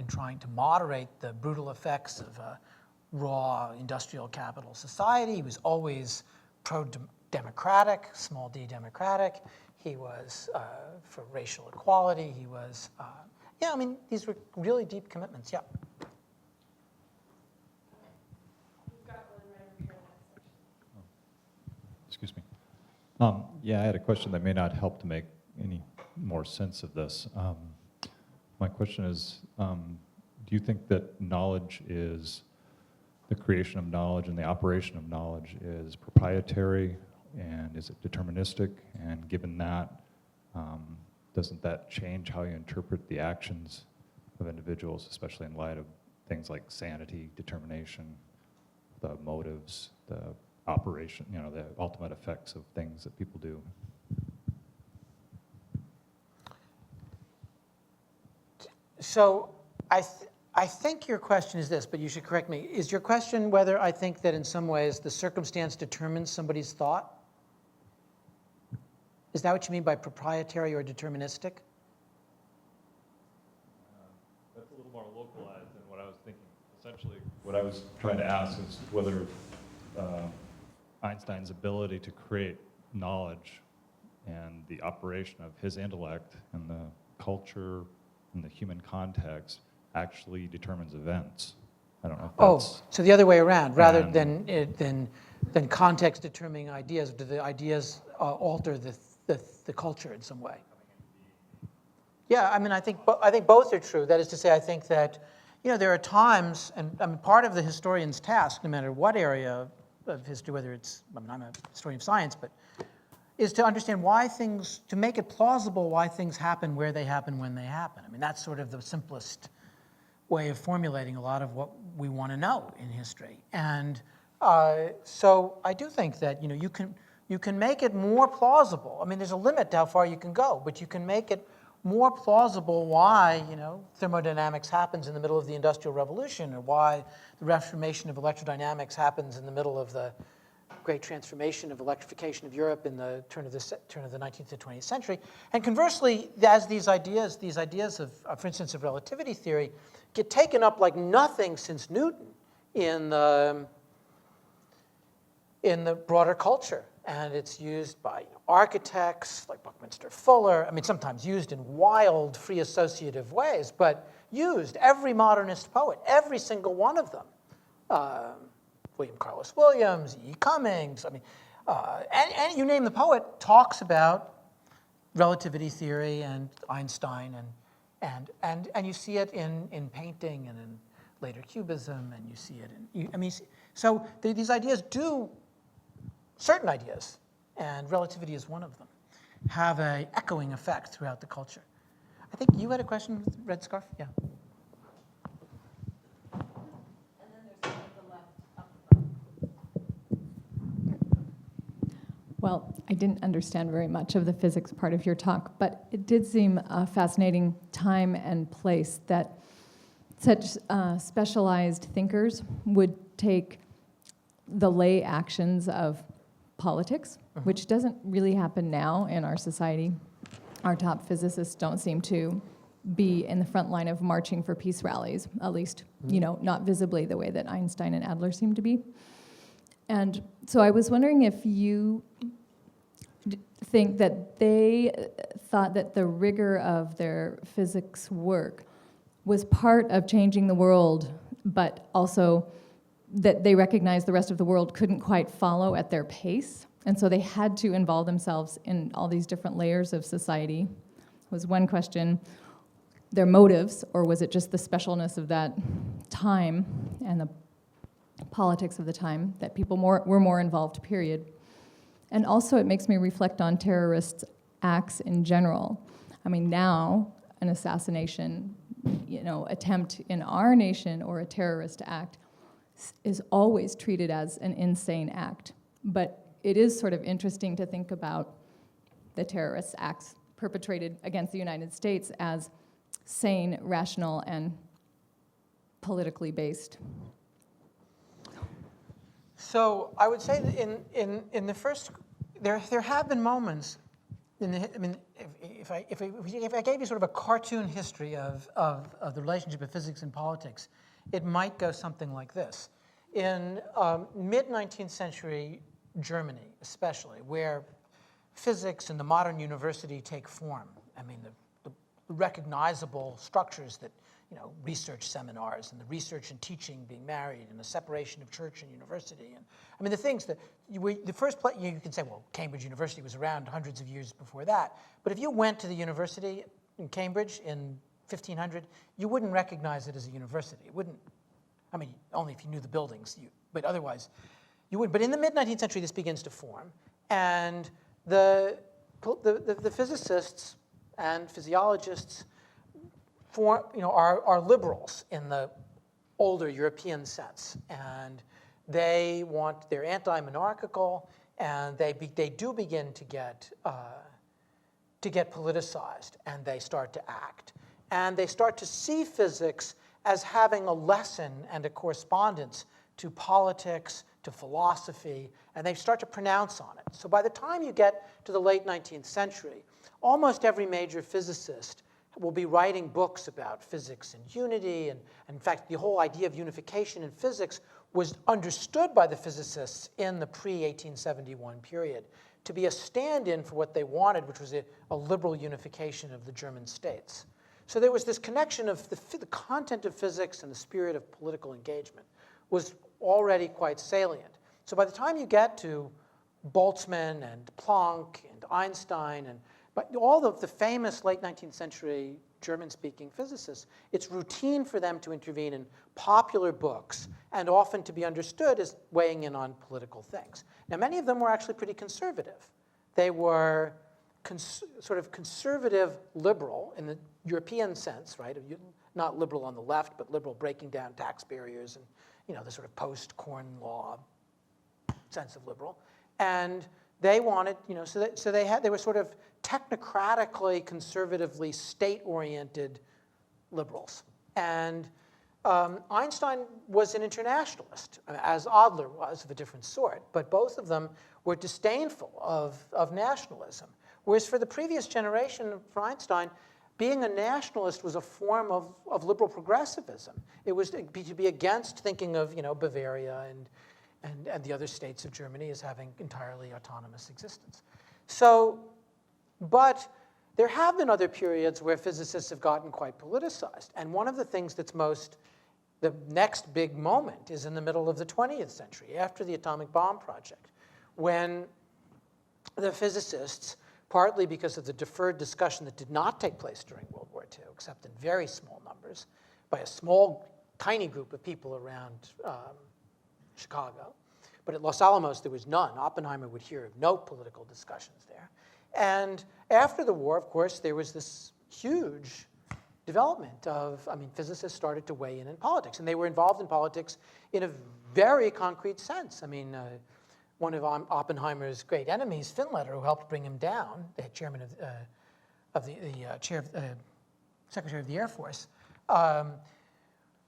trying to moderate the brutal effects of a raw industrial capital society. He was always pro-democratic, small d democratic. He was for racial equality. He was, these were really deep commitments, yeah. Excuse me. I had a question that may not help to make any more sense of this. My question is, do you think that knowledge is, the creation of knowledge and the operation of knowledge is proprietary, and is it deterministic? And given that, doesn't that change how you interpret the actions of individuals, especially in light of things like sanity, determination, the motives, the operation, the ultimate effects of things that people do? So I think your question is this, but you should correct me. Is your question whether I think that in some ways the circumstance determines somebody's thought? Is that what you mean by proprietary or deterministic? That's a little more localized than what I was thinking. Essentially, what I was trying to ask is whether Einstein's ability to create knowledge and the operation of his intellect and the culture and the human context actually determines events. I don't know if that's... So the other way around, rather than context determining ideas, do the ideas alter the culture in some way? Yeah, I think both are true. That is to say, I think that there are times, and part of the historian's task, no matter what area of history, whether it's, I'm a historian of science, but is to understand why things, to make it plausible why things happen where they happen when they happen. I mean, that's sort of the simplest way of formulating a lot of what we want to know in history. And so I do think that you can make it more plausible. I mean, there's a limit to how far you can go, but you can make it more plausible why thermodynamics happens in the middle of the Industrial Revolution, or why the reformation of electrodynamics happens in the middle of the great transformation of electrification of Europe in the turn of the 19th to 20th century. And conversely, as these ideas of, for instance, of relativity theory, get taken up like nothing since Newton in the broader culture. And it's used by architects like Buckminster Fuller. I mean, sometimes used in wild, free associative ways, but used. Every modernist poet, every single one of them. William Carlos Williams, E. Cummings, and you name the poet, talks about relativity theory and Einstein, and you see it in painting and in later Cubism, and you see it in, so these ideas certain ideas, and relativity is one of them, have an echoing effect throughout the culture. I think you had a question with red scarf? Yeah. Well, I didn't understand very much of the physics part of your talk, but it did seem a fascinating time and place that such specialized thinkers would take the lay actions of politics, which doesn't really happen now in our society. Our top physicists don't seem to be in the front line of marching for peace rallies, at least, not visibly the way that Einstein and Adler seem to be. And so I was wondering if you think that they thought that the rigor of their physics work was part of changing the world, but also that they recognized the rest of the world couldn't quite follow at their pace. And so they had to involve themselves in all these different layers of society, was one question. Their motives, or was it just the specialness of that time and the politics of the time that people were more involved, period. And also it makes me reflect on terrorist acts in general. I mean, now an assassination, attempt in our nation or a terrorist act is always treated as an insane act. But it is sort of interesting to think about the terrorist acts perpetrated against the United States as sane, rational, and politically based. So I would say that in the first, there have been moments. If I gave you sort of a cartoon history of the relationship of physics and politics, it might go something like this. In mid-19th century Germany, especially, where physics and the modern university take form, the recognizable structures that, research seminars and the research and teaching being married and the separation of church and university. And the things that, the first place, you can say, well, Cambridge University was around hundreds of years before that. But if you went to the university in Cambridge in 1500, you wouldn't recognize it as a university. It wouldn't, only if you knew the buildings, but otherwise, you wouldn't. But in the mid-19th century, this begins to form. And the physicists and physiologists are liberals in the older European sense, and they're anti-monarchical, and they do begin to get politicized, and they start to act, and they start to see physics as having a lesson and a correspondence to politics, to philosophy, and they start to pronounce on it. So by the time you get to the late 19th century, almost every major physicist will be writing books about physics and unity, and in fact, the whole idea of unification in physics was understood by the physicists in the pre-1871 period to be a stand-in for what they wanted, which was a liberal unification of the German states. So there was this connection of the content of physics and the spirit of political engagement was already quite salient. So by the time you get to Boltzmann and Planck and Einstein but all of the famous late 19th century German-speaking physicists, it's routine for them to intervene in popular books and often to be understood as weighing in on political things. Now, many of them were actually pretty conservative. They were sort of conservative liberal in the European sense, right? Not liberal on the left, but liberal breaking down tax barriers and the sort of post-Corn Law sense of liberal. And they wanted, they were sort of technocratically, conservatively, state-oriented liberals. And Einstein was an internationalist, as Adler was, of a different sort. But both of them were disdainful of nationalism. Whereas for the previous generation, for Einstein, being a nationalist was a form of liberal progressivism. It was to be against thinking of Bavaria and the other states of Germany as having entirely autonomous existence. But there have been other periods where physicists have gotten quite politicized. And one of the things that's the next big moment is in the middle of the 20th century, after the atomic bomb project, when the physicists, partly because of the deferred discussion that did not take place during World War II, except in very small numbers, by a small tiny group of people around Chicago. But at Los Alamos, there was none. Oppenheimer would hear of no political discussions there. And after the war, of course, there was this huge development of, physicists started to weigh in politics. And they were involved in politics in a very concrete sense. One of Oppenheimer's great enemies, Finletter, who helped bring him down, the chairman of the Secretary of the Air Force,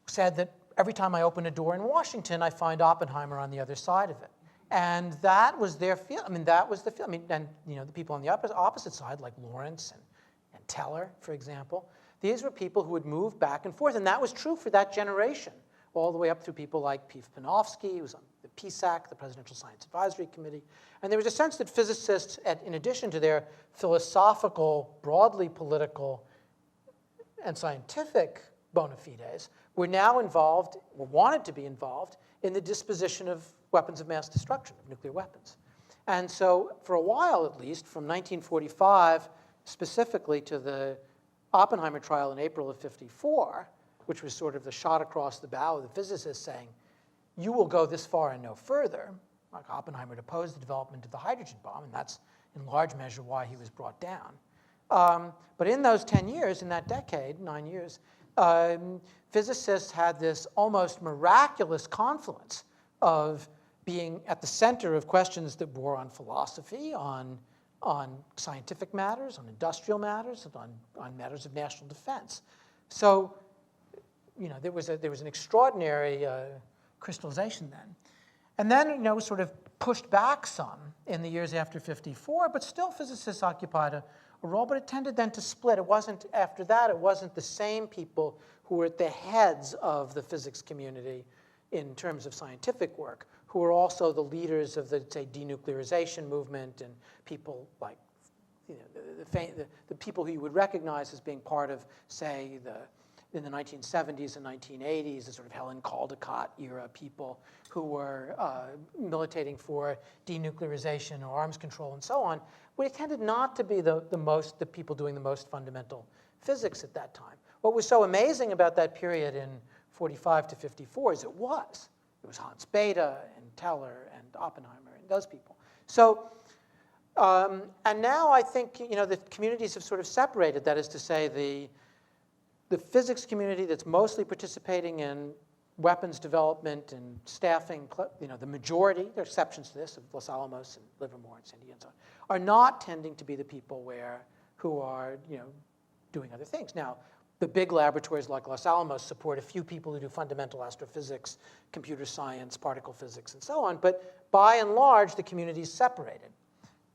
said that every time I open a door in Washington, I find Oppenheimer on the other side of it. And that was their feel. That was the feel. And the people on the opposite side, like Lawrence and Teller, for example, these were people who would move back and forth. And that was true for that generation, all the way up through people like P. Panofsky, who was on the PSAC, the Presidential Science Advisory Committee. And there was a sense that physicists, in addition to their philosophical, broadly political, and scientific bona fides, were now involved, or wanted to be involved, in the disposition of weapons of mass destruction, of nuclear weapons. And so, for a while at least, from 1945 specifically to the Oppenheimer trial in April of '54, which was sort of the shot across the bow of the physicists saying, you will go this far and no further, like Oppenheimer opposed the development of the hydrogen bomb, and that's in large measure why he was brought down. But in those 10 years, in that decade, 9 years, physicists had this almost miraculous confluence of being at the center of questions that bore on philosophy, on scientific matters, on industrial matters, on matters of national defense. So, there was an extraordinary crystallization then. And then, it was sort of pushed back some in the years after '54, but still physicists occupied a role, but it tended then to split. It wasn't, after that, it wasn't the same people who were at the heads of the physics community in terms of scientific work, who were also the leaders of the, say, denuclearization movement, and people like, the people who you would recognize as being part of, say, in the 1970s and 1980s, the sort of Helen Caldicott era people who were militating for denuclearization or arms control and so on, but it tended not to be the people doing the most fundamental physics at that time. What was so amazing about that period in '45 to '54 is it was Hans Bethe and Teller and Oppenheimer and those people. So, and now I think, the communities have sort of separated. That is to say, the physics community that's mostly participating in weapons development and staffing, the majority, there are exceptions to this, of Los Alamos and Livermore and San Diego and so on, are not tending to be the people who are, doing other things. Now, the big laboratories like Los Alamos support a few people who do fundamental astrophysics, computer science, particle physics, and so on, but by and large, the community is separated.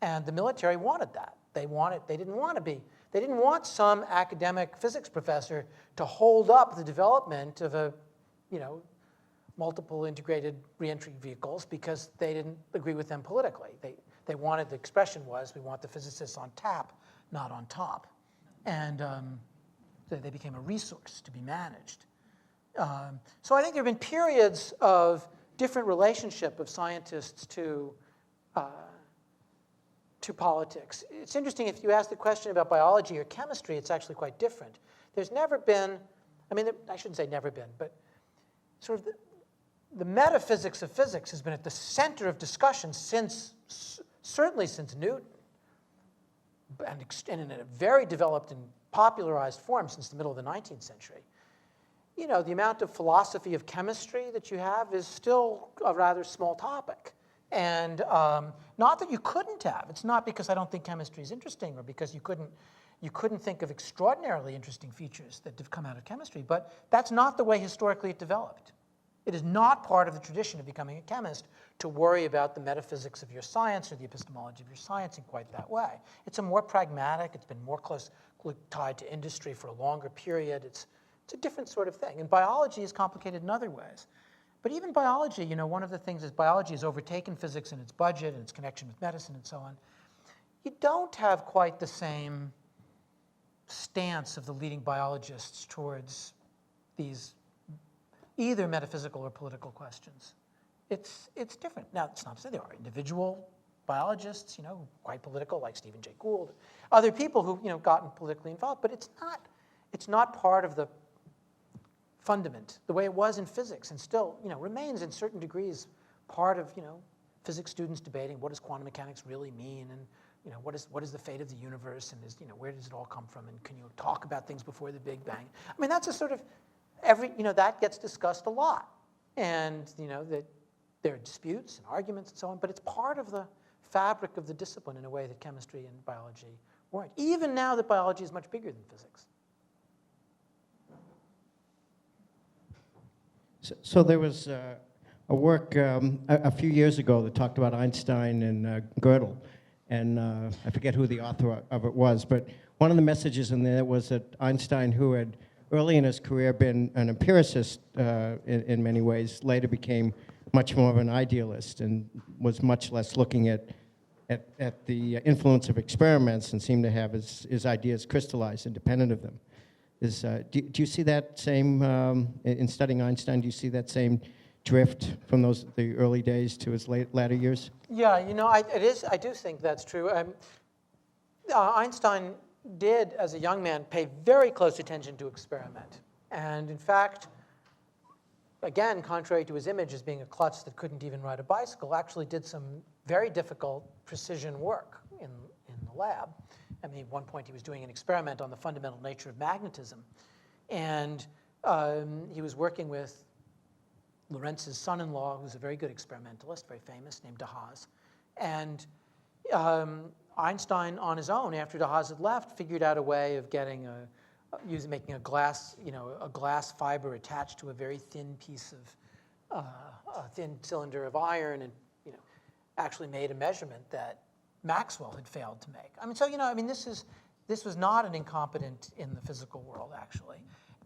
And the military wanted that. They didn't want some academic physics professor to hold up the development of a, multiple integrated reentry vehicles because they didn't agree with them politically. They wanted, the expression was, we want the physicists on tap, not on top. And they became a resource to be managed. So I think there have been periods of different relationship of scientists to politics. It's interesting, if you ask the question about biology or chemistry, it's actually quite different. There's never been, I shouldn't say never been, but sort of the metaphysics of physics has been at the center of discussion certainly since Newton, and in a very developed and popularized form since the middle of the 19th century. The amount of philosophy of chemistry that you have is still a rather small topic. And not that you couldn't have. It's not because I don't think chemistry is interesting or because you couldn't think of extraordinarily interesting features that have come out of chemistry, but that's not the way historically it developed. It is not part of the tradition of becoming a chemist to worry about the metaphysics of your science or the epistemology of your science in quite that way. It's a more pragmatic, it's been more closely tied to industry for a longer period. It's a different sort of thing. And biology is complicated in other ways. But even biology, one of the things is biology has overtaken physics in its budget and its connection with medicine and so on. You don't have quite the same stance of the leading biologists towards these either metaphysical or political questions. It's different. Now, it's not to say there are individual biologists, quite political, like Stephen Jay Gould, other people who've, gotten politically involved, but it's not part of the fundament, the way it was in physics, and still, remains in certain degrees part of, physics students debating what does quantum mechanics really mean, and what is the fate of the universe, and where does it all come from, and can you talk about things before the Big Bang? I mean, that's a sort of that gets discussed a lot, and that there are disputes and arguments and so on, but it's part of the fabric of the discipline in a way that chemistry and biology weren't. Even now that biology is much bigger than physics. So there was a work a few years ago that talked about Einstein and Gödel, and I forget who the author of it was, but one of the messages in there was that Einstein, who had early in his career been an empiricist in many ways, later became much more of an idealist and was much less looking at the influence of experiments and seemed to have his ideas crystallized independent of them. Do you see that same, in studying Einstein, do you see that same drift from the early days to his latter years? Yeah, I do think that's true. Einstein did, as a young man, pay very close attention to experiment. And in fact, again, contrary to his image as being a klutz that couldn't even ride a bicycle, actually did some very difficult precision work in the lab. I mean, at one point he was doing an experiment on the fundamental nature of magnetism. And he was working with Lorentz's son-in-law, who's a very good experimentalist, very famous, named de Haas. And Einstein, on his own, after de Haas had left, figured out a way of getting making a glass fiber attached to a very thin piece of a thin cylinder of iron, and actually made a measurement that Maxwell had failed to make. I mean, this was not an incompetent in the physical world, actually.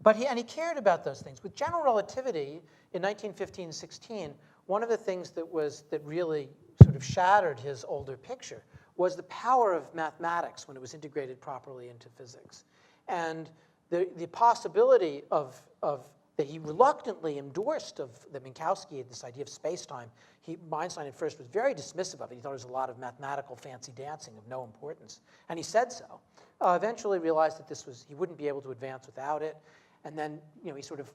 But he cared about those things. With general relativity in 1915-16, one of the things that really sort of shattered his older picture was the power of mathematics when it was integrated properly into physics. And the possibility of that he reluctantly endorsed of the Minkowski had this idea of space-time. Einstein at first was very dismissive of it. He thought it was a lot of mathematical fancy dancing of no importance. And he said so. Eventually realized that he wouldn't be able to advance without it. And then he sort of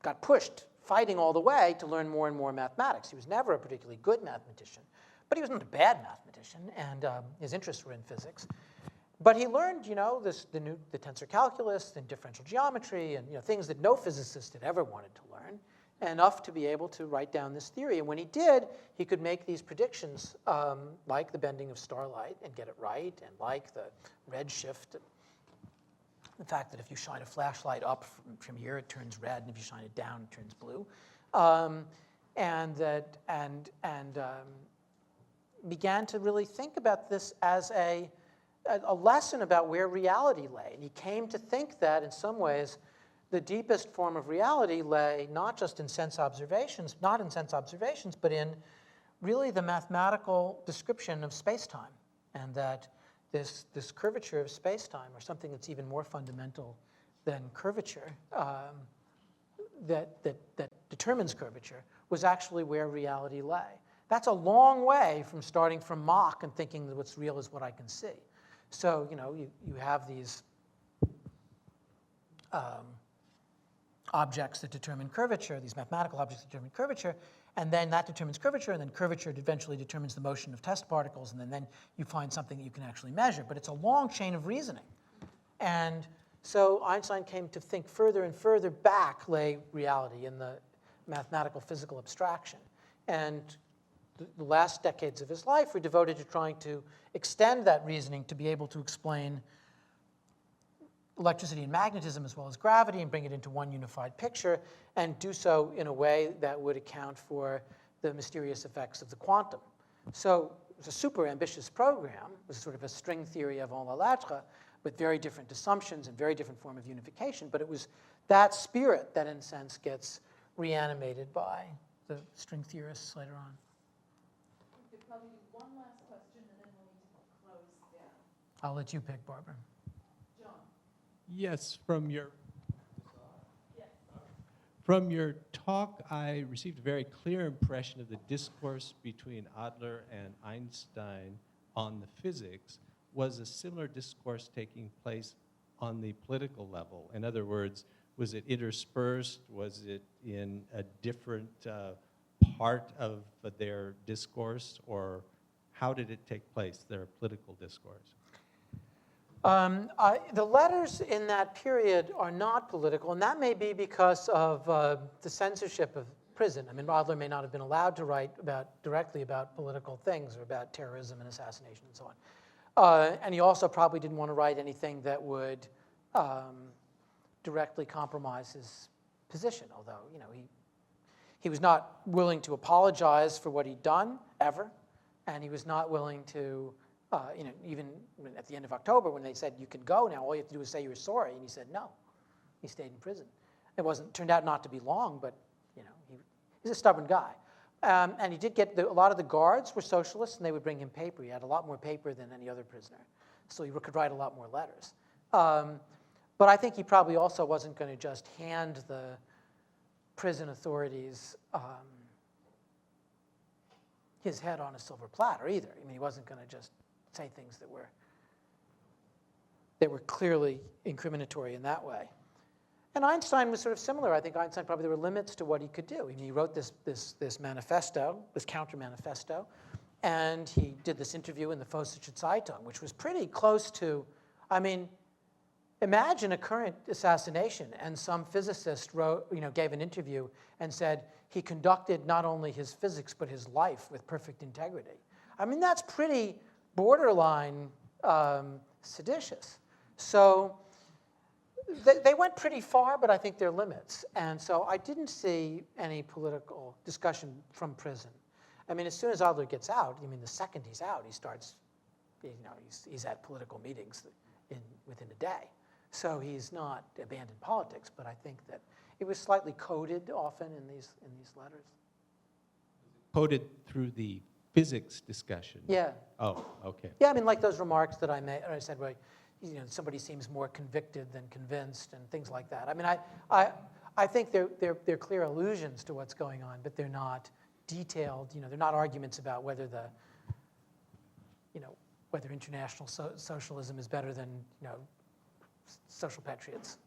got pushed, fighting all the way, to learn more and more mathematics. He was never a particularly good mathematician, but he wasn't a bad mathematician, and his interests were in physics. But he learned, the tensor calculus and differential geometry and things that no physicist had ever wanted to learn, enough to be able to write down this theory. And when he did, he could make these predictions, like the bending of starlight and get it right, and like the redshift, the fact that if you shine a flashlight up from here, it turns red, and if you shine it down, it turns blue, and began to really think about this as a lesson about where reality lay. And he came to think that, in some ways, the deepest form of reality lay not just in sense observations, but in really the mathematical description of space-time, and that this curvature of space-time, or something that's even more fundamental than curvature, that determines curvature, was actually where reality lay. That's a long way from starting from Mach and thinking that what's real is what I can see. So, you have these objects that determine curvature, these mathematical objects that determine curvature, and then that determines curvature, and then curvature eventually determines the motion of test particles, and then you find something that you can actually measure. But it's a long chain of reasoning. And so Einstein came to think further and further back lay reality in the mathematical physical abstraction. And the last decades of his life were devoted to trying to extend that reasoning to be able to explain electricity and magnetism as well as gravity and bring it into one unified picture, and do so in a way that would account for the mysterious effects of the quantum. So it was a super ambitious program. It was sort of a string theory avant la lettre with very different assumptions and very different form of unification, but it was that spirit that, in a sense, gets reanimated by the string theorists later on. We could probably do one last question, and then we'll need to close down. I'll let you pick, Barbara. John? Yes, from your talk, I received a very clear impression of the discourse between Adler and Einstein on the physics. Was a similar discourse taking place on the political level? In other words, Was it interspersed? Was it in a different part of their discourse? Or how did it take place, their political discourse? The letters in that period are not political, and that may be because of the censorship of prison. I mean, Adler may not have been allowed to write directly about political things or about terrorism and assassination and so on. And he also probably didn't want to write anything that would directly compromise his position, although, you know, he was not willing to apologize for what he'd done, ever, and he was not willing to, you know, even at the end of October when they said, you can go now, all you have to do is say you're sorry, and he said no. He stayed in prison. It turned out not to be long, but, you know, he's a stubborn guy. And he did get, a lot of the guards were socialists, and they would bring him paper. He had a lot more paper than any other prisoner, so he could write a lot more letters. But I think he probably also wasn't going to just hand the prison authorities his head on a silver platter either. I mean, he wasn't going to just say things that were clearly incriminatory in that way. And Einstein was sort of similar. I think Einstein probably there were limits to what he could do. I mean, he wrote this manifesto, this counter manifesto, and he did this interview in the Vossische Zeitung, which was pretty close to, I mean, imagine a current assassination, and some physicist gave an interview and said he conducted not only his physics but his life with perfect integrity. I mean, that's pretty borderline seditious. So they went pretty far, but I think there are limits. And so I didn't see any political discussion from prison. I mean, as soon as Adler gets out, I mean, the second he's out, he starts, you know, he's at political meetings within a day. So he's not abandoned politics, but I think that it was slightly coded often in these letters. Coded through the physics discussion? Yeah. Oh, okay. Yeah, I mean, like those remarks that I made, or I said, well, you know, somebody seems more convicted than convinced, and things like that. I mean, I think they're clear allusions to what's going on, but they're not detailed. You know, they're not arguments about whether whether international socialism is better than, you know, social patriots.